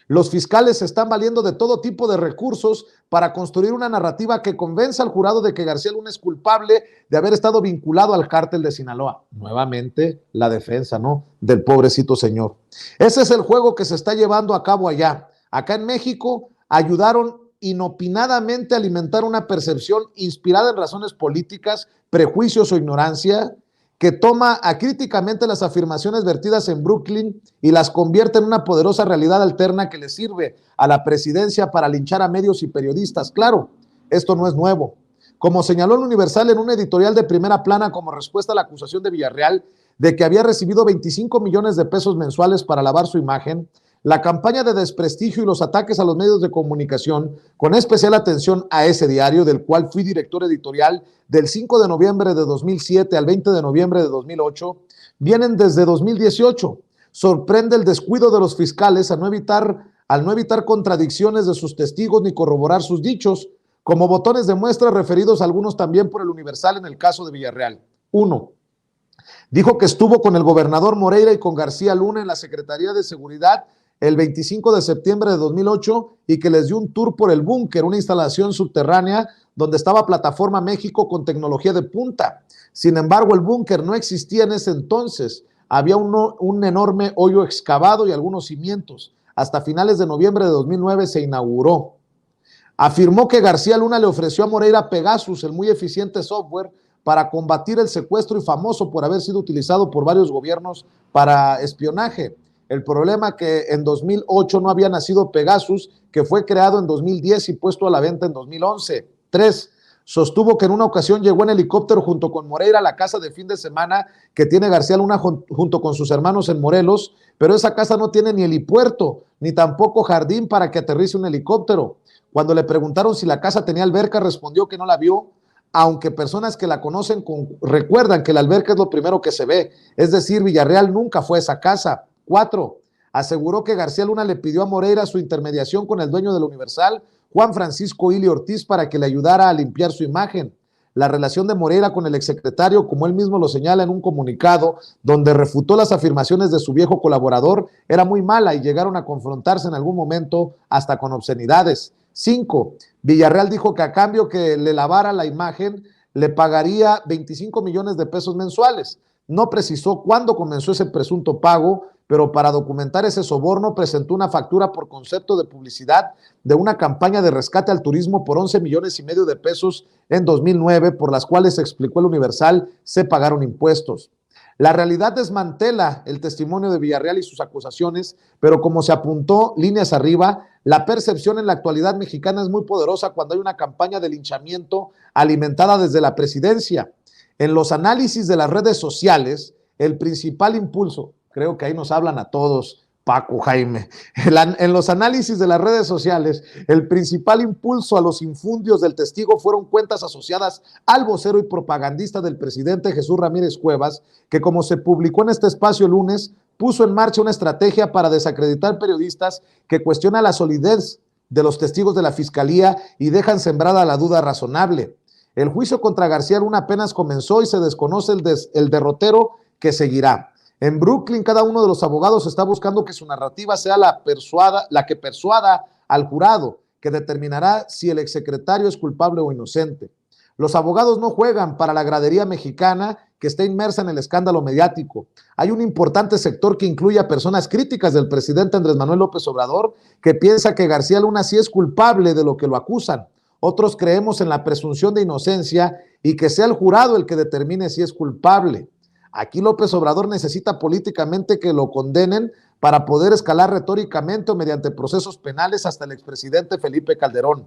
Los fiscales se están valiendo de todo tipo de recursos para construir una narrativa que convenza al jurado de que García Luna es culpable de haber estado vinculado al cártel de Sinaloa. Nuevamente la defensa, ¿no?, del pobrecito señor. Ese es el juego que se está llevando a cabo allá. Acá en México ayudaron inopinadamente alimentar una percepción inspirada en razones políticas, prejuicios o ignorancia, que toma acríticamente las afirmaciones vertidas en Brooklyn y las convierte en una poderosa realidad alterna que le sirve a la presidencia para linchar a medios y periodistas. Claro, esto no es nuevo. Como señaló el Universal en un editorial de primera plana como respuesta a la acusación de Villarreal de que había recibido 25 millones de pesos mensuales para lavar su imagen, la campaña de desprestigio y los ataques a los medios de comunicación, con especial atención a ese diario, del cual fui director editorial del 5 de noviembre de 2007 al 20 de noviembre de 2008, vienen desde 2018. Sorprende el descuido de los fiscales al no evitar contradicciones de sus testigos ni corroborar sus dichos, como botones de muestra referidos a algunos también por el Universal en el caso de Villarreal. 1. Dijo que estuvo con el gobernador Moreira y con García Luna en la Secretaría de Seguridad el 25 de septiembre de 2008 y que les dio un tour por el búnker, una instalación subterránea donde estaba Plataforma México con tecnología de punta. Sin embargo, el búnker no existía en ese entonces. Había un enorme hoyo excavado y algunos cimientos. Hasta finales de noviembre de 2009 se inauguró. Afirmó que García Luna le ofreció a Moreira Pegasus, el muy eficiente software para combatir el secuestro y famoso por haber sido utilizado por varios gobiernos para espionaje. El problema que en 2008 no había nacido Pegasus, que fue creado en 2010 y puesto a la venta en 2011. 3. Sostuvo que en una ocasión llegó en helicóptero junto con Moreira a la casa de fin de semana que tiene García Luna junto con sus hermanos en Morelos, pero esa casa no tiene ni helipuerto, ni tampoco jardín para que aterrice un helicóptero. Cuando le preguntaron si la casa tenía alberca, respondió que no la vio, aunque personas que la conocen recuerdan que la alberca es lo primero que se ve. Es decir, Villarreal nunca fue a esa casa. 4. Aseguró que García Luna le pidió a Moreira su intermediación con el dueño del Universal, Juan Francisco Ili Ortiz, para que le ayudara a limpiar su imagen. La relación de Moreira con el exsecretario, como él mismo lo señala en un comunicado, donde refutó las afirmaciones de su viejo colaborador, era muy mala y llegaron a confrontarse en algún momento hasta con obscenidades. 5. Villarreal dijo que a cambio que le lavara la imagen, le pagaría 25 millones de pesos mensuales. No precisó cuándo comenzó ese presunto pago, pero para documentar ese soborno presentó una factura por concepto de publicidad de una campaña de rescate al turismo por 11 millones y medio de pesos en 2009, por las cuales, explicó el Universal, se pagaron impuestos. La realidad desmantela el testimonio de Villarreal y sus acusaciones, pero como se apuntó líneas arriba, la percepción en la actualidad mexicana es muy poderosa cuando hay una campaña de linchamiento alimentada desde la presidencia. En los análisis de las redes sociales, el principal impulso, creo que ahí nos hablan a todos, Paco, Jaime, en los análisis de las redes sociales, el principal impulso a los infundios del testigo fueron cuentas asociadas al vocero y propagandista del presidente Jesús Ramírez Cuevas, que como se publicó en este espacio el lunes, puso en marcha una estrategia para desacreditar periodistas que cuestionan la solidez de los testigos de la fiscalía y dejan sembrada la duda razonable. El juicio contra García Luna apenas comenzó y se desconoce el derrotero que seguirá. En Brooklyn, cada uno de los abogados está buscando que su narrativa sea la que persuada al jurado, que determinará si el exsecretario es culpable o inocente. Los abogados no juegan para la gradería mexicana que está inmersa en el escándalo mediático. Hay un importante sector que incluye a personas críticas del presidente Andrés Manuel López Obrador que piensa que García Luna sí es culpable de lo que lo acusan. Otros creemos en la presunción de inocencia y que sea el jurado el que determine si es culpable. Aquí López Obrador necesita políticamente que lo condenen para poder escalar retóricamente o mediante procesos penales hasta el expresidente Felipe Calderón.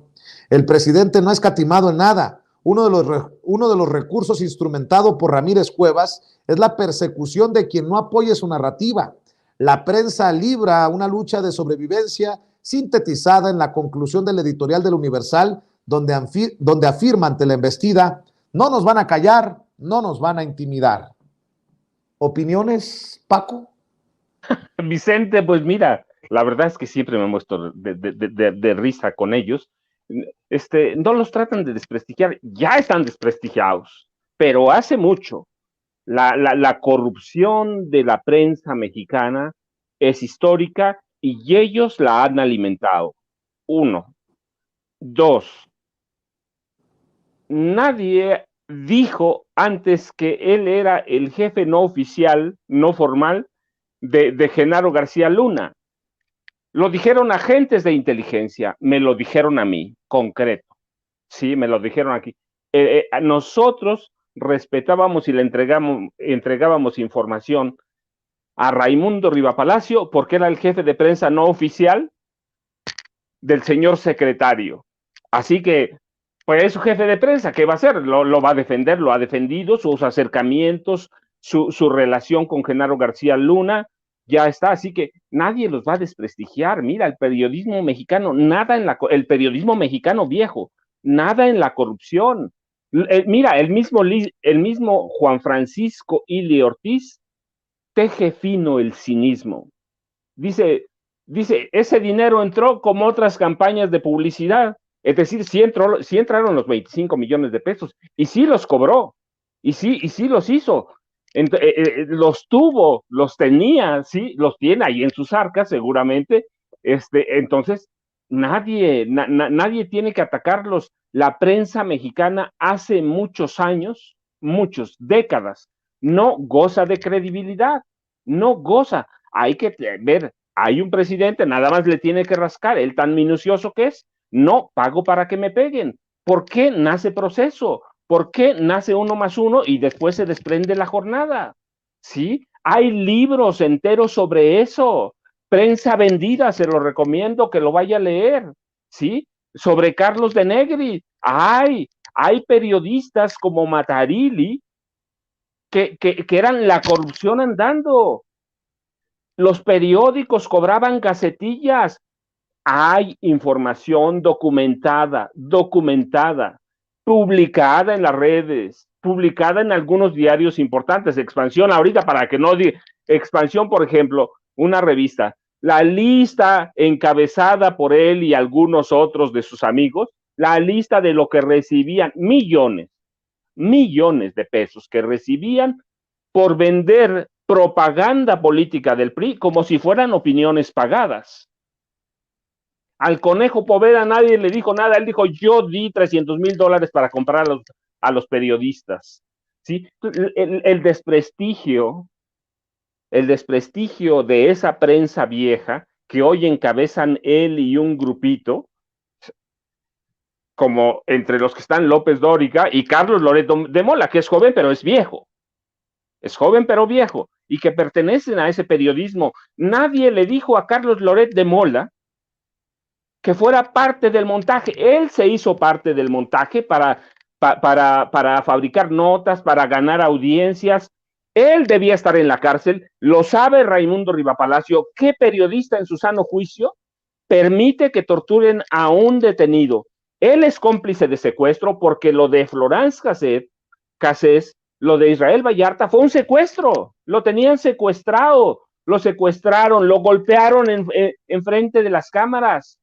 El presidente no ha escatimado en nada. Uno de los recursos instrumentado por Ramírez Cuevas es la persecución de quien no apoye su narrativa. La prensa libra una lucha de sobrevivencia sintetizada en la conclusión del editorial del Universal, donde afirma ante la embestida: no nos van a callar, no nos van a intimidar. ¿Opiniones, Paco? Vicente, pues mira, la verdad es que siempre me he muestro de risa con ellos. No los tratan de desprestigiar, ya están desprestigiados, pero hace mucho. La corrupción de la prensa mexicana es histórica y ellos la han alimentado. 1. 2. Nadie dijo antes que él era el jefe no oficial, no formal, de Genaro García Luna. Lo dijeron agentes de inteligencia, me lo dijeron a mí, concreto. Sí, me lo dijeron aquí. Nosotros respetábamos y le entregábamos información a Raimundo Rivapalacio porque era el jefe de prensa no oficial del señor secretario. Así que, pues es su jefe de prensa, ¿qué va a hacer? Lo va a defender, lo ha defendido, sus acercamientos, su relación con Genaro García Luna, ya está, así que nadie los va a desprestigiar. Mira, el periodismo mexicano, el periodismo mexicano viejo, nada en la corrupción. Mira, el mismo Juan Francisco Ili Ortiz teje fino el cinismo. Dice, ese dinero entró como otras campañas de publicidad. Es decir, sí entraron los 25 millones de pesos y sí los cobró y sí los hizo. Los tuvo, los tenía, sí, los tiene ahí en sus arcas seguramente. Entonces, nadie tiene que atacarlos. La prensa mexicana hace muchos años, décadas, no goza de credibilidad, no goza. Hay que ver, hay un presidente, nada más le tiene que rascar, él tan minucioso que es, no pago para que me peguen. ¿Por qué nace proceso? ¿Por qué nace 1+1 y después se desprende la jornada? ¿Sí? Hay libros enteros sobre eso. Prensa vendida, se lo recomiendo que lo vaya a leer. ¿Sí? Sobre Carlos de Negri. Hay periodistas como Matarili que eran la corrupción andando. Los periódicos cobraban gacetillas. Hay información documentada, publicada en las redes, publicada en algunos diarios importantes. Expansión, ahorita para que no diga, Expansión, por ejemplo, una revista, la lista encabezada por él y algunos otros de sus amigos, la lista de lo que recibían, millones de pesos que recibían por vender propaganda política del PRI como si fueran opiniones pagadas. Al Conejo Poveda nadie le dijo nada, él dijo, yo di $300,000 para comprar a los periodistas. ¿Sí? El desprestigio de esa prensa vieja que hoy encabezan él y un grupito, como entre los que están López Dóriga y Carlos Loret de Mola, que es joven pero es viejo. es joven pero viejo, y que pertenecen a ese periodismo. Nadie le dijo a Carlos Loret de Mola que fuera parte del montaje. Él se hizo parte del montaje para fabricar notas, para ganar audiencias. Él debía estar en la cárcel, lo sabe Raimundo Rivapalacio. ¿Qué periodista en su sano juicio permite que torturen a un detenido? Él es cómplice de secuestro porque lo de Florence Cassés, lo de Israel Vallarta fue un secuestro, lo tenían secuestrado, lo secuestraron, lo golpearon en frente de las cámaras.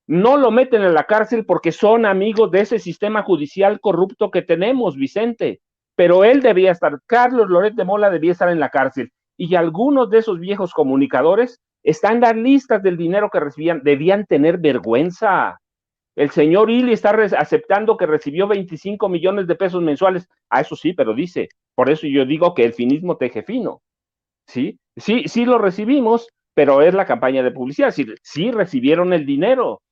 No lo meten en la cárcel porque son amigos de ese sistema judicial corrupto que tenemos, Vicente. Pero él debía estar, Carlos Loret de Mola debía estar en la cárcel. Y algunos de esos viejos comunicadores están en las listas del dinero que recibían, debían tener vergüenza. El señor Ili está aceptando que recibió 25 millones de pesos mensuales. Ah, eso sí, pero dice, por eso yo digo que el finismo teje fino. ¿Sí? Sí lo recibimos, pero es la campaña de publicidad. Sí recibieron el dinero.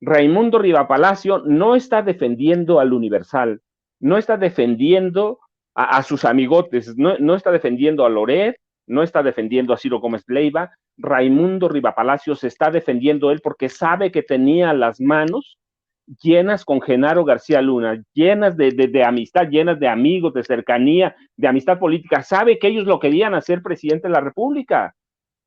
Raimundo Rivapalacio no está defendiendo al Universal, no está defendiendo a sus amigotes, no está defendiendo a Loret, no está defendiendo a Ciro Gómez Leiva. Raimundo Rivapalacio se está defendiendo él porque sabe que tenía las manos llenas con Genaro García Luna, llenas de amistad, llenas de amigos, de cercanía, de amistad política. Sabe que ellos lo querían hacer presidente de la República,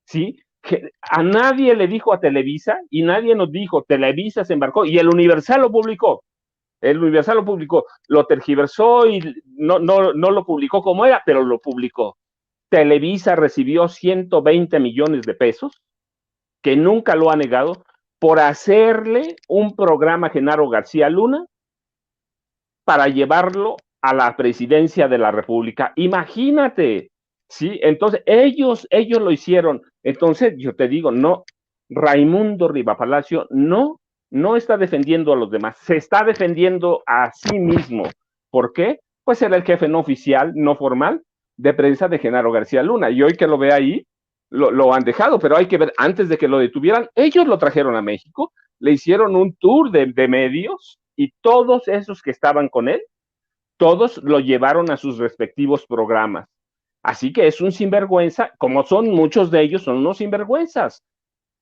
¿sí? Que a nadie le dijo a Televisa y nadie nos dijo, Televisa se embarcó y el Universal lo publicó. El Universal lo publicó, lo tergiversó y no lo publicó como era, pero lo publicó. Televisa recibió 120 millones de pesos, que nunca lo ha negado, por hacerle un programa a Genaro García Luna para llevarlo a la presidencia de la República. Imagínate, ¿sí? Entonces, ellos lo hicieron. Entonces, yo te digo, no, Raimundo Rivapalacio no está defendiendo a los demás, se está defendiendo a sí mismo. ¿Por qué? Pues era el jefe no oficial, no formal, de prensa de Genaro García Luna. Y hoy que lo ve ahí, lo han dejado, pero hay que ver, antes de que lo detuvieran, ellos lo trajeron a México, le hicieron un tour de medios y todos esos que estaban con él, todos lo llevaron a sus respectivos programas. Así que es un sinvergüenza, como son muchos de ellos, son unos sinvergüenzas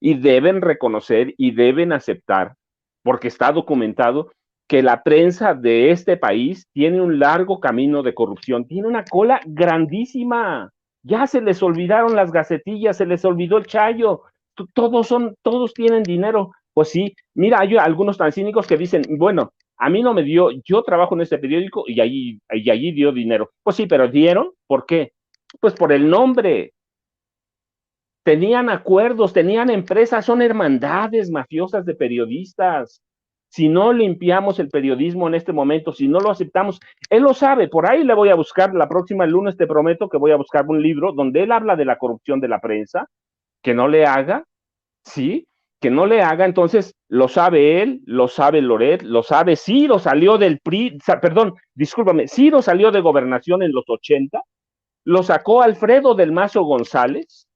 y deben reconocer y deben aceptar, porque está documentado que la prensa de este país tiene un largo camino de corrupción, tiene una cola grandísima. Ya se les olvidaron las gacetillas, se les olvidó el chayo, todos tienen dinero. Pues sí, mira, hay algunos tan cínicos que dicen, bueno, a mí no me dio, yo trabajo en este periódico y allí dio dinero. Pues sí, pero dieron, ¿por qué? Pues por el nombre. Tenían acuerdos, tenían empresas, son hermandades mafiosas de periodistas. Si no limpiamos el periodismo en este momento, si no lo aceptamos, él lo sabe, por ahí le voy a buscar, la próxima lunes te prometo que voy a buscar un libro donde él habla de la corrupción de la prensa, que no le haga, ¿sí? Que no le haga, entonces lo sabe él, lo sabe Loret, lo sabe Ciro, salió del PRI, perdón, discúlpame, Ciro salió de Gobernación en los 80, lo sacó Alfredo del Mazo González,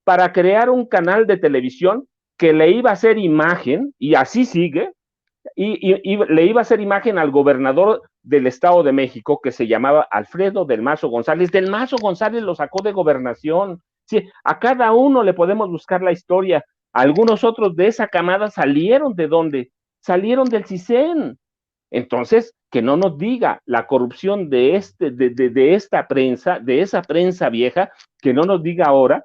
para crear un canal de televisión que le iba a hacer imagen, y así sigue, y le iba a hacer imagen al gobernador del Estado de México, que se llamaba Alfredo del Mazo González. Del Mazo González lo sacó de Gobernación. Sí, a cada uno le podemos buscar la historia. Algunos otros de esa camada salieron ¿de dónde? Salieron del CISEN. Entonces, que no nos diga la corrupción de esta prensa, de esa prensa vieja, que no nos diga ahora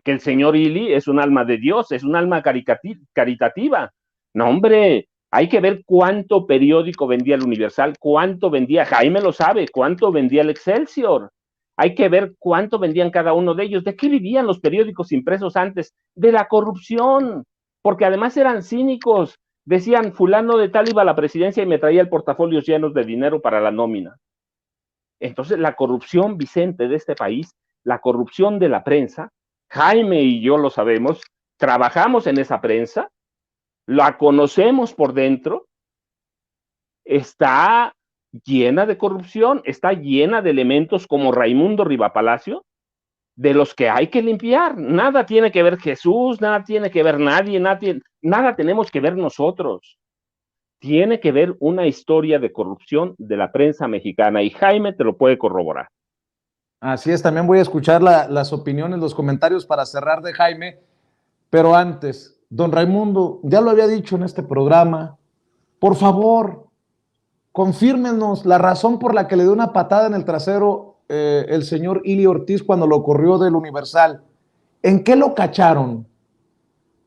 que el señor Ili es un alma de Dios, es un alma caritativa. No, hombre, hay que ver cuánto periódico vendía el Universal, cuánto vendía, Jaime lo sabe, cuánto vendía el Excelsior. Hay que ver cuánto vendían cada uno de ellos. ¿De qué vivían los periódicos impresos antes? De la corrupción, porque además eran cínicos. Decían, fulano de tal iba a la presidencia y me traía el portafolio llenos de dinero para la nómina. Entonces, la corrupción, Vicente, de este país, la corrupción de la prensa, Jaime y yo lo sabemos, trabajamos en esa prensa, la conocemos por dentro, está llena de corrupción, está llena de elementos como Raimundo Rivapalacio, de los que hay que limpiar. Nada tiene que ver Jesús, nada tiene que ver nadie, nada tenemos que ver nosotros. tiene que ver una historia de corrupción de la prensa mexicana, y Jaime te lo puede corroborar. Así es, también voy a escuchar las opiniones, los comentarios para cerrar de Jaime, pero antes, don Raimundo, ya lo había dicho en este programa, por favor, confírmenos la razón por la que le dio una patada en el trasero el señor Ili Ortiz cuando lo corrió del Universal. ¿En qué lo cacharon,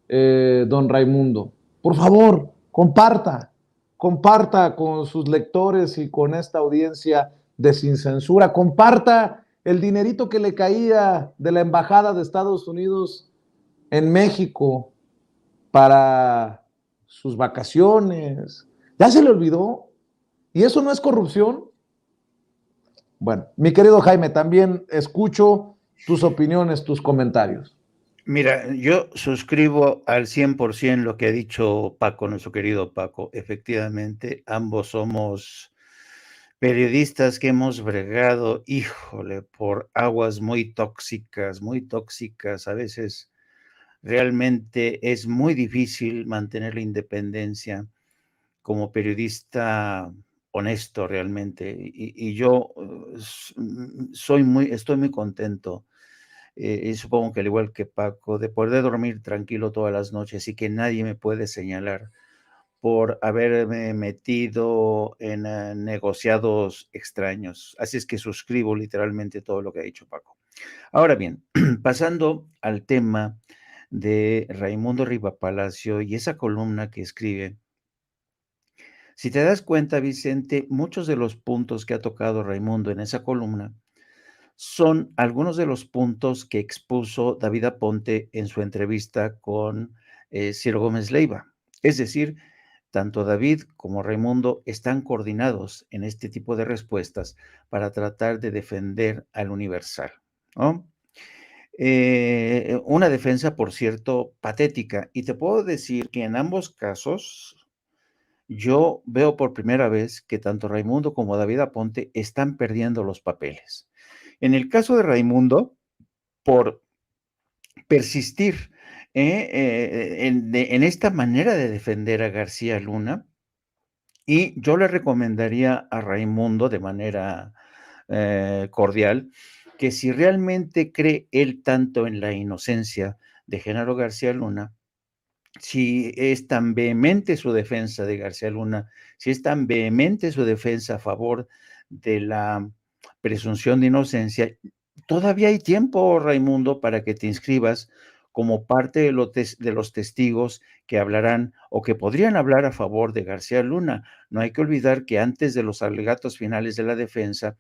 don Raimundo? Por favor, comparta con sus lectores y con esta audiencia de Sin Censura, comparta el dinerito que le caía de la Embajada de Estados Unidos en México para sus vacaciones. ¿Ya se le olvidó? ¿Y eso no es corrupción? Bueno, mi querido Jaime, también escucho tus opiniones, tus comentarios. Mira, yo suscribo al 100% lo que ha dicho Paco, nuestro querido Paco. Efectivamente, ambos somos periodistas que hemos bregado, híjole, por aguas muy tóxicas. A veces realmente es muy difícil mantener la independencia como periodista honesto realmente. Y yo estoy muy contento. Y supongo que al igual que Paco, de poder dormir tranquilo todas las noches y que nadie me puede señalar por haberme metido en negociados extraños. Así es que suscribo literalmente todo lo que ha dicho Paco. Ahora bien, pasando al tema de Raimundo Rivapalacio y esa columna que escribe, si te das cuenta, Vicente, muchos de los puntos que ha tocado Raimundo en esa columna son algunos de los puntos que expuso David Aponte en su entrevista con Ciro Gómez Leiva. Es decir, tanto David como Raimundo están coordinados en este tipo de respuestas para tratar de defender al Universal, ¿no? Una defensa, por cierto, patética. Y te puedo decir que en ambos casos yo veo por primera vez que tanto Raimundo como David Aponte están perdiendo los papeles. En el caso de Raimundo, por persistir en esta manera de defender a García Luna, y yo le recomendaría a Raimundo de manera cordial que si realmente cree él tanto en la inocencia de Genaro García Luna, si es tan vehemente su defensa de García Luna, si es tan vehemente su defensa a favor de la presunción de inocencia, todavía hay tiempo, Raimundo, para que te inscribas como parte de los testigos que hablarán o que podrían hablar a favor de García Luna. No hay que olvidar que antes de los alegatos finales de la defensa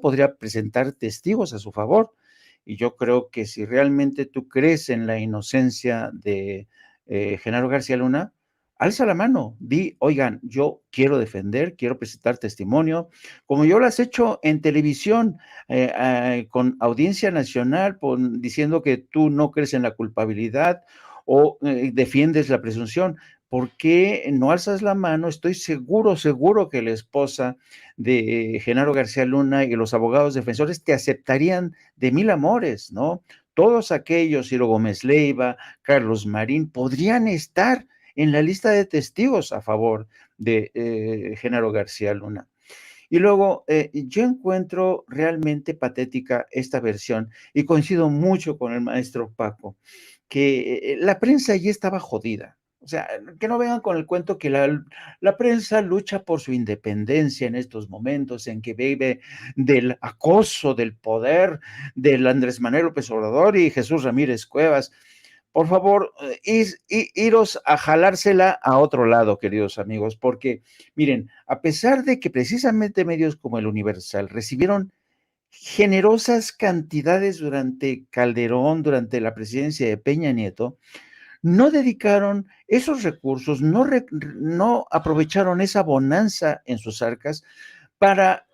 podría presentar testigos a su favor. Y yo creo que si realmente tú crees en la inocencia de Genaro García Luna, alza la mano, di, oigan, yo quiero defender, quiero presentar testimonio, como yo lo has hecho en televisión, con audiencia nacional, diciendo que tú no crees en la culpabilidad o defiendes la presunción. ¿Por qué no alzas la mano? Estoy seguro que la esposa de Genaro García Luna y los abogados defensores te aceptarían de mil amores, ¿no? Todos aquellos, Ciro Gómez Leiva, Carlos Marín, podrían estar en la lista de testigos a favor de Genaro García Luna. Y luego, yo encuentro realmente patética esta versión y coincido mucho con el maestro Paco, que la prensa ya estaba jodida. O sea, que no vengan con el cuento que la prensa lucha por su independencia en estos momentos en que vive del acoso, del poder del Andrés Manuel López Obrador y Jesús Ramírez Cuevas. Por favor, iros a jalársela a otro lado, queridos amigos, porque miren, a pesar de que precisamente medios como el Universal recibieron generosas cantidades durante Calderón, durante la presidencia de Peña Nieto, no dedicaron esos recursos, no aprovecharon esa bonanza en sus arcas para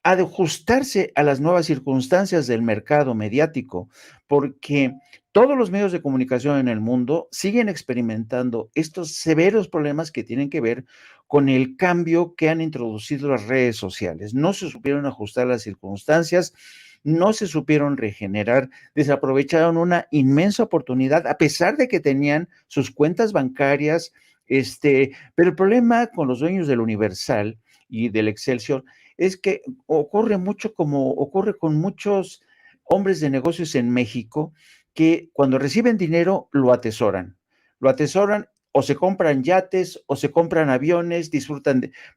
ajustarse a las nuevas circunstancias del mercado mediático, porque todos los medios de comunicación en el mundo siguen experimentando estos severos problemas que tienen que ver con el cambio que han introducido las redes sociales. No se supieron ajustar las circunstancias, no se supieron regenerar, desaprovecharon una inmensa oportunidad, a pesar de que tenían sus cuentas bancarias Pero el problema con los dueños del Universal y del Excelsior es que ocurre mucho como ocurre con muchos hombres de negocios en México, que cuando reciben dinero lo atesoran o se compran yates o se compran aviones,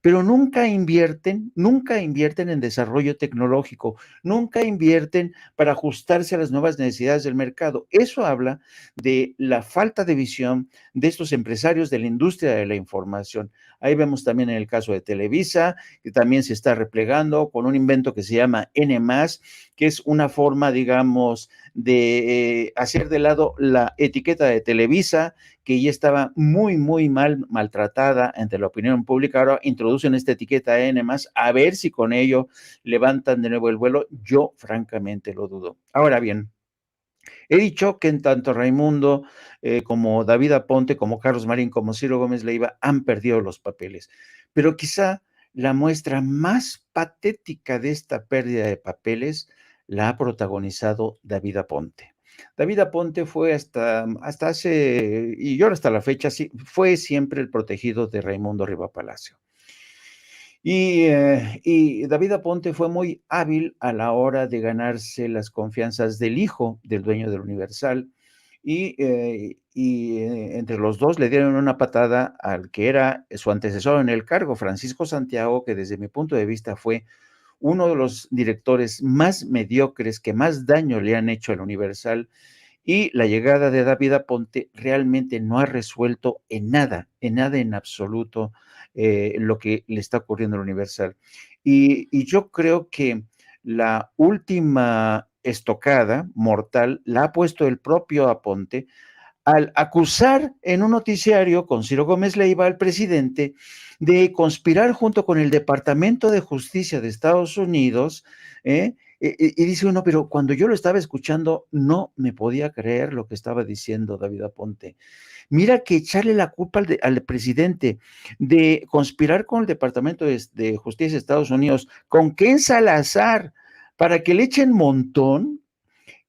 pero nunca invierten en desarrollo tecnológico, nunca invierten para ajustarse a las nuevas necesidades del mercado. Eso habla de la falta de visión de estos empresarios de la industria de la información. Ahí vemos también en el caso de Televisa, que también se está replegando con un invento que se llama N+, que es una forma, digamos, de hacer de lado la etiqueta de Televisa, que ya estaba muy maltratada entre la opinión pública. Ahora introducen esta etiqueta N+, a ver si con ello levantan de nuevo el vuelo. Yo francamente lo dudo. Ahora bien, he dicho que en tanto Raimundo como David Aponte, como Carlos Marín, como Ciro Gómez Leiva han perdido los papeles, pero quizá la muestra más patética de esta pérdida de papeles la ha protagonizado David Aponte. David Aponte fue hasta hace, y yo hasta la fecha, sí, fue siempre el protegido de Raimundo Riva Palacio. Y David Aponte fue muy hábil a la hora de ganarse las confianzas del hijo del dueño del Universal, entre los dos le dieron una patada al que era su antecesor en el cargo, Francisco Santiago, que desde mi punto de vista fue uno de los directores más mediocres que más daño le han hecho al Universal, y la llegada de David Aponte realmente no ha resuelto en nada en absoluto lo que le está ocurriendo al Universal. Y yo creo que la última estocada mortal la ha puesto el propio Aponte al acusar en un noticiario con Ciro Gómez Leiva al presidente de conspirar junto con el Departamento de Justicia de Estados Unidos, y dice uno, pero cuando yo lo estaba escuchando no me podía creer lo que estaba diciendo David Aponte. Mira que echarle la culpa al presidente de conspirar con el Departamento de Justicia de Estados Unidos, con Ken Salazar, para que le echen montón.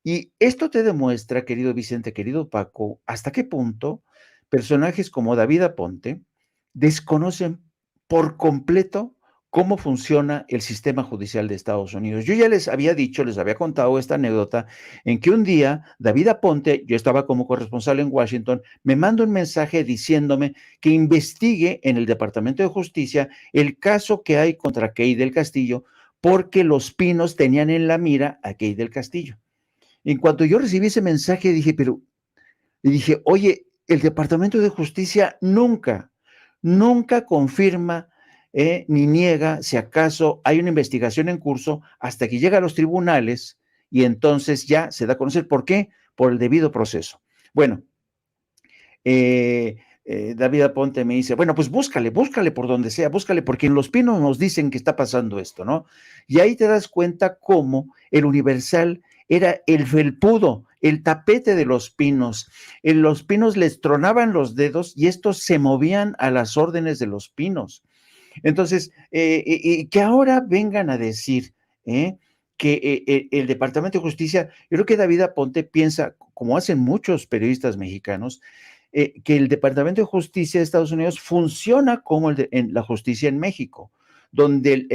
Y esto te demuestra, querido Vicente, querido Paco, hasta qué punto personajes como David Aponte desconocen por completo cómo funciona el sistema judicial de Estados Unidos. Yo ya les había dicho, les había contado esta anécdota en que un día David Aponte, yo estaba como corresponsal en Washington, me manda un mensaje diciéndome que investigue en el Departamento de Justicia el caso que hay contra Key del Castillo, porque los Pinos tenían en la mira a Key del Castillo. En cuanto yo recibí ese mensaje, dije, oye, el Departamento de Justicia nunca confirma ni niega si acaso hay una investigación en curso hasta que llega a los tribunales, y entonces ya se da a conocer. ¿Por qué? Por el debido proceso. Bueno, David Aponte me dice, bueno, pues búscale por donde sea, búscale, porque en Los Pinos nos dicen que está pasando esto, ¿no? Y ahí te das cuenta cómo el Universal era el felpudo, el tapete de Los Pinos. En Los Pinos les tronaban los dedos y estos se movían a las órdenes de Los Pinos. Entonces, que ahora vengan a decir que el Departamento de Justicia, yo creo que David Aponte piensa, como hacen muchos periodistas mexicanos, que el Departamento de Justicia de Estados Unidos funciona como en la justicia en México, donde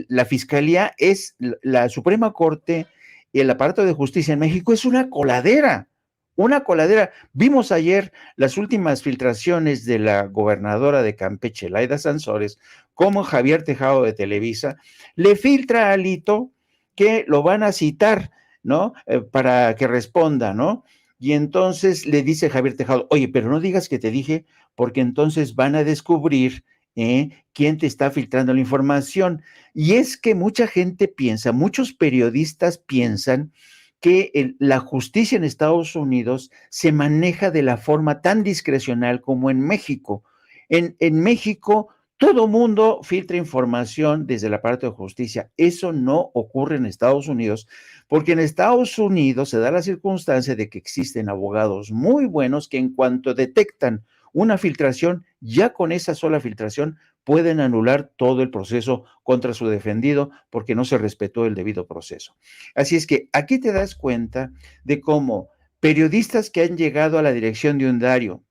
la Fiscalía es la Suprema Corte, y el aparato de justicia en México es una coladera. Una coladera. Vimos ayer las últimas filtraciones de la gobernadora de Campeche, Laida Sansores, como Javier Tejado de Televisa le filtra a Alito que lo van a citar, ¿no? Para que responda, ¿no? Y entonces le dice Javier Tejado, oye, pero no digas que te dije, porque entonces van a descubrir quién te está filtrando la información. Y es que mucha gente piensa, muchos periodistas piensan que la justicia en Estados Unidos se maneja de la forma tan discrecional como en México. En México, todo mundo filtra información desde el aparato de justicia. Eso no ocurre en Estados Unidos, porque en Estados Unidos se da la circunstancia de que existen abogados muy buenos que en cuanto detectan una filtración, ya con esa sola filtración pueden anular todo el proceso contra su defendido porque no se respetó el debido proceso. Así es que aquí te das cuenta de cómo periodistas que han llegado a la dirección de un diario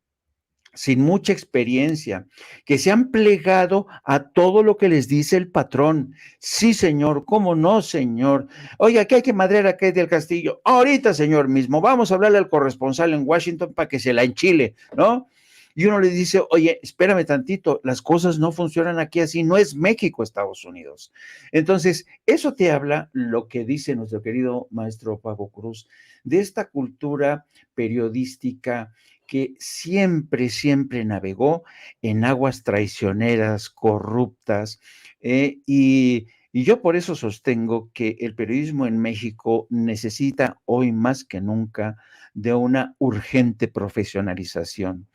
sin mucha experiencia, que se han plegado a todo lo que les dice el patrón. Sí, señor, ¿cómo no, señor? Oiga, ¿qué hay que madrear a Kate del Castillo? Ahorita, señor mismo, vamos a hablarle al corresponsal en Washington para que se la enchile, ¿no? Y uno le dice, oye, espérame tantito, las cosas no funcionan aquí así, no es México, Estados Unidos. Entonces, eso te habla lo que dice nuestro querido maestro Paco Cruz, de esta cultura periodística que siempre, siempre navegó en aguas traicioneras, corruptas, y yo por eso sostengo que el periodismo en México necesita hoy más que nunca de una urgente profesionalización.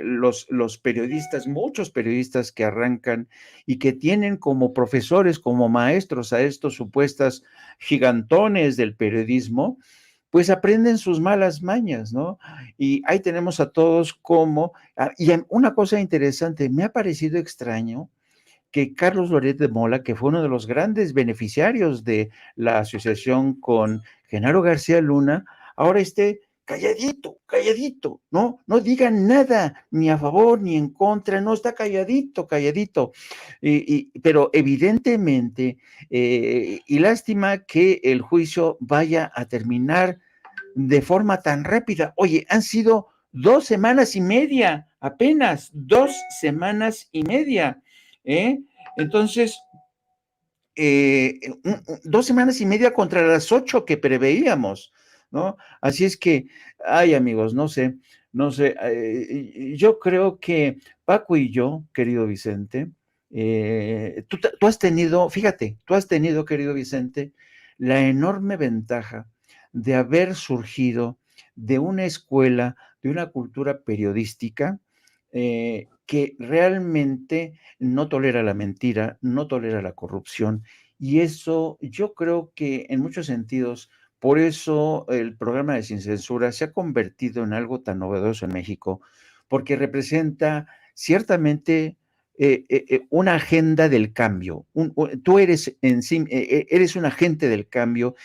Los periodistas, muchos periodistas que arrancan y que tienen como profesores, como maestros a estos supuestos gigantones del periodismo, pues aprenden sus malas mañas, ¿no? Y ahí tenemos a todos como, y una cosa interesante, me ha parecido extraño que Carlos Loret de Mola, que fue uno de los grandes beneficiarios de la asociación con Genaro García Luna, ahora esté calladito, calladito, ¿no? No diga nada, ni a favor ni en contra, no está calladito, calladito. Pero evidentemente, y lástima que el juicio vaya a terminar de forma tan rápida. Oye, han sido 2 semanas y media, apenas 2 semanas y media, ¿eh? Entonces, 2 semanas y media contra las 8 que preveíamos, ¿no? Así es que, ay, amigos, no sé, yo creo que Paco y yo, querido Vicente, tú has tenido, fíjate, tú has tenido, querido Vicente, la enorme ventaja de haber surgido de una escuela, de una cultura periodística que realmente no tolera la mentira, no tolera la corrupción, y eso yo creo que en muchos sentidos, por eso el programa de Sin Censura se ha convertido en algo tan novedoso en México, porque representa ciertamente una agenda del cambio. Tú eres en sí, eres un agente del cambio,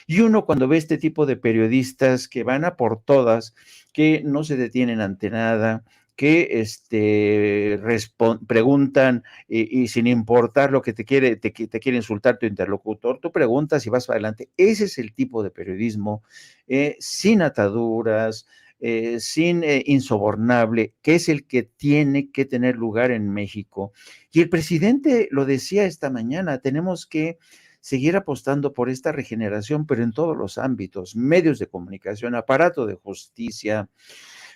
y uno cuando ve este tipo de periodistas que van a por todas, que no se detienen ante nada, que preguntan y sin importar lo que te quiere insultar tu interlocutor, tú preguntas y vas para adelante. Ese es el tipo de periodismo, sin ataduras, sin insobornable, que es el que tiene que tener lugar en México. Y el presidente lo decía esta mañana, tenemos que seguir apostando por esta regeneración, pero en todos los ámbitos, medios de comunicación, aparato de justicia,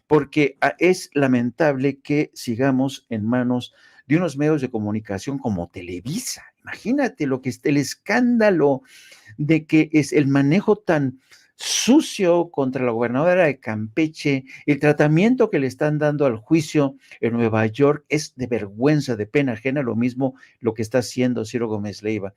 porque es lamentable que sigamos en manos de unos medios de comunicación como Televisa. Imagínate lo que es el escándalo de que es el manejo tan sucio contra la gobernadora de Campeche, el tratamiento que le están dando al juicio en Nueva York es de vergüenza, de pena ajena, lo mismo lo que está haciendo Ciro Gómez Leiva.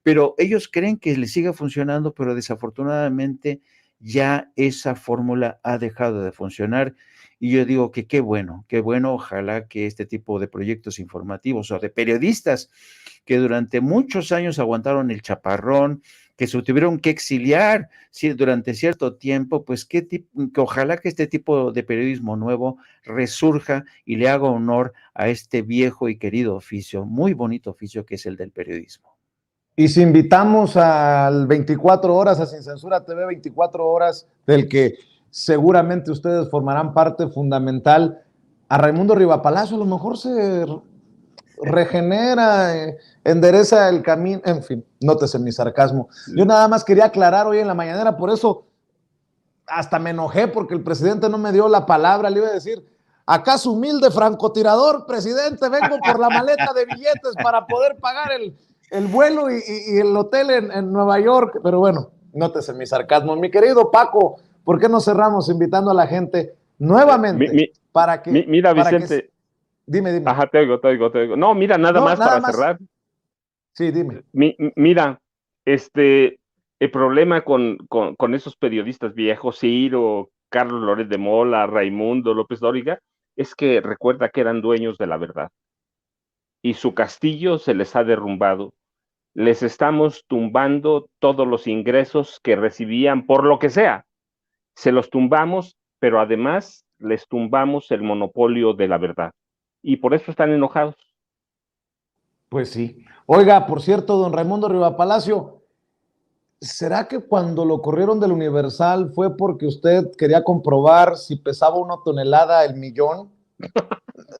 Pero ellos creen que le siga funcionando, pero desafortunadamente ya esa fórmula ha dejado de funcionar. Y yo digo que qué bueno, ojalá que este tipo de proyectos informativos o de periodistas que durante muchos años aguantaron el chaparrón, que se tuvieron que exiliar durante cierto tiempo, pues que ojalá que este tipo de periodismo nuevo resurja y le haga honor a este viejo y querido oficio, muy bonito oficio que es el del periodismo. Y si invitamos al 24 horas, a Sin Censura TV 24 horas, del que seguramente ustedes formarán parte fundamental, a Raimundo Rivapalacio, a lo mejor se regenera, endereza el camino, en fin, nótese mi sarcasmo. Yo nada más quería aclarar hoy en la mañanera, por eso hasta me enojé porque el presidente no me dio la palabra, le iba a decir, ¿acaso humilde francotirador, presidente? Vengo por la maleta de billetes para poder pagar el vuelo y el hotel en Nueva York, pero bueno, nótese mi sarcasmo. Mi querido Paco, ¿por qué no cerramos invitando a la gente nuevamente para que... Mira, Vicente. Dime. Ajá, te oigo. No, mira, nada más para cerrar. Sí, dime. Mira, el problema con esos periodistas viejos, Ciro, Carlos Loret de Mola, Raimundo López Dóriga, es que recuerda que eran dueños de la verdad. Y su castillo se les ha derrumbado. Les estamos tumbando todos los ingresos que recibían por lo que sea. Se los tumbamos, pero además les tumbamos el monopolio de la verdad. Y por eso están enojados. Pues sí. Oiga, por cierto, don Raimundo Rivapalacio, ¿será que cuando lo corrieron del Universal fue porque usted quería comprobar si pesaba 1 tonelada el millón?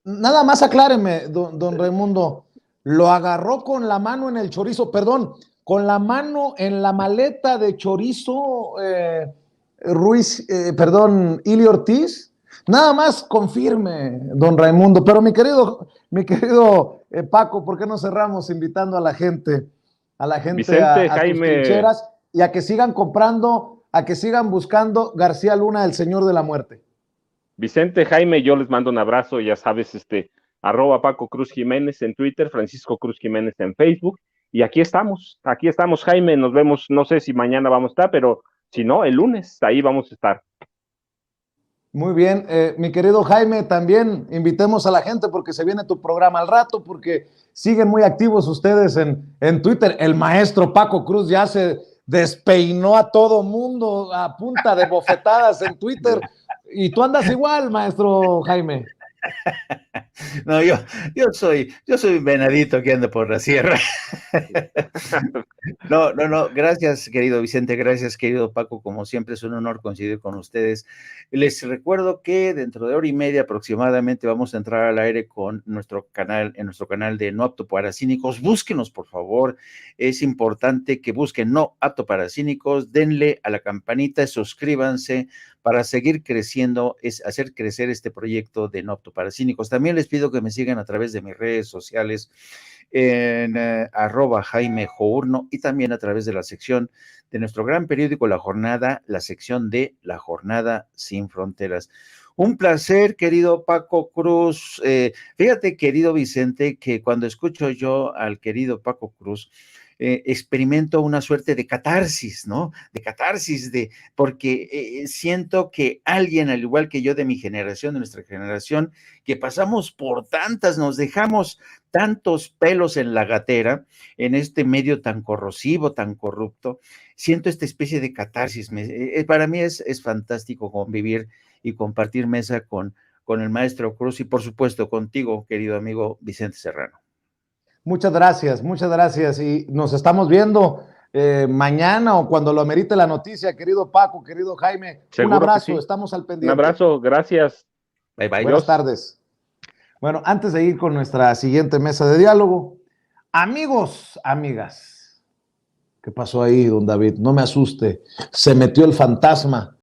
Nada más acláreme, don Raimundo, ¿lo agarró con la mano en el chorizo? Perdón, con la mano en la maleta de chorizo, Ili Ortiz? Nada más confirme, don Raimundo. Pero mi querido Paco, ¿por qué no cerramos invitando a la gente Vicente, a tus Jaime, trincheras y a que sigan comprando, a que sigan buscando García Luna, el Señor de la Muerte? Vicente, Jaime, yo les mando un abrazo, ya sabes, @ Paco Cruz Jiménez en Twitter, Francisco Cruz Jiménez en Facebook, y aquí estamos, Jaime, nos vemos, no sé si mañana vamos a estar, pero si no, el lunes, ahí vamos a estar. Muy bien, mi querido Jaime, también invitemos a la gente porque se viene tu programa al rato, porque siguen muy activos ustedes en Twitter. El maestro Paco Cruz ya se despeinó a todo mundo a punta de bofetadas en Twitter. Y tú andas igual, maestro Jaime. No, yo soy un venadito que anda por la sierra. No, gracias, querido Vicente, gracias, querido Paco, como siempre es un honor coincidir con ustedes. Les recuerdo que dentro de hora y media aproximadamente vamos a entrar al aire con nuestro canal, en nuestro canal de No Apto para Cínicos. Búsquenos, por favor, es importante que busquen No Apto para Cínicos, denle a la campanita, suscríbanse para seguir creciendo, es hacer crecer este proyecto de No Apto para Cínicos. También les pido que me sigan a través de mis redes sociales en @Jaime Journo y también a través de la sección de nuestro gran periódico La Jornada, la sección de La Jornada Sin Fronteras. Un placer, querido Paco Cruz. Fíjate, querido Vicente, que cuando escucho yo al querido Paco Cruz, experimento una suerte de catarsis, ¿no? De catarsis, porque siento que alguien, al igual que yo de mi generación, de nuestra generación, que pasamos por tantas, nos dejamos tantos pelos en la gatera, en este medio tan corrosivo, tan corrupto, siento esta especie de catarsis. Para mí es fantástico convivir y compartir mesa con el maestro Cruz y por supuesto contigo, querido amigo Vicente Serrano. Muchas gracias y nos estamos viendo mañana o cuando lo amerite la noticia, querido Paco, querido Jaime. Seguro un abrazo, sí. Estamos al pendiente. Un abrazo, gracias. Bye, bye. Buenas tardes. Bueno, antes de ir con nuestra siguiente mesa de diálogo, amigos, amigas, ¿qué pasó ahí, don David? No me asuste, se metió el fantasma.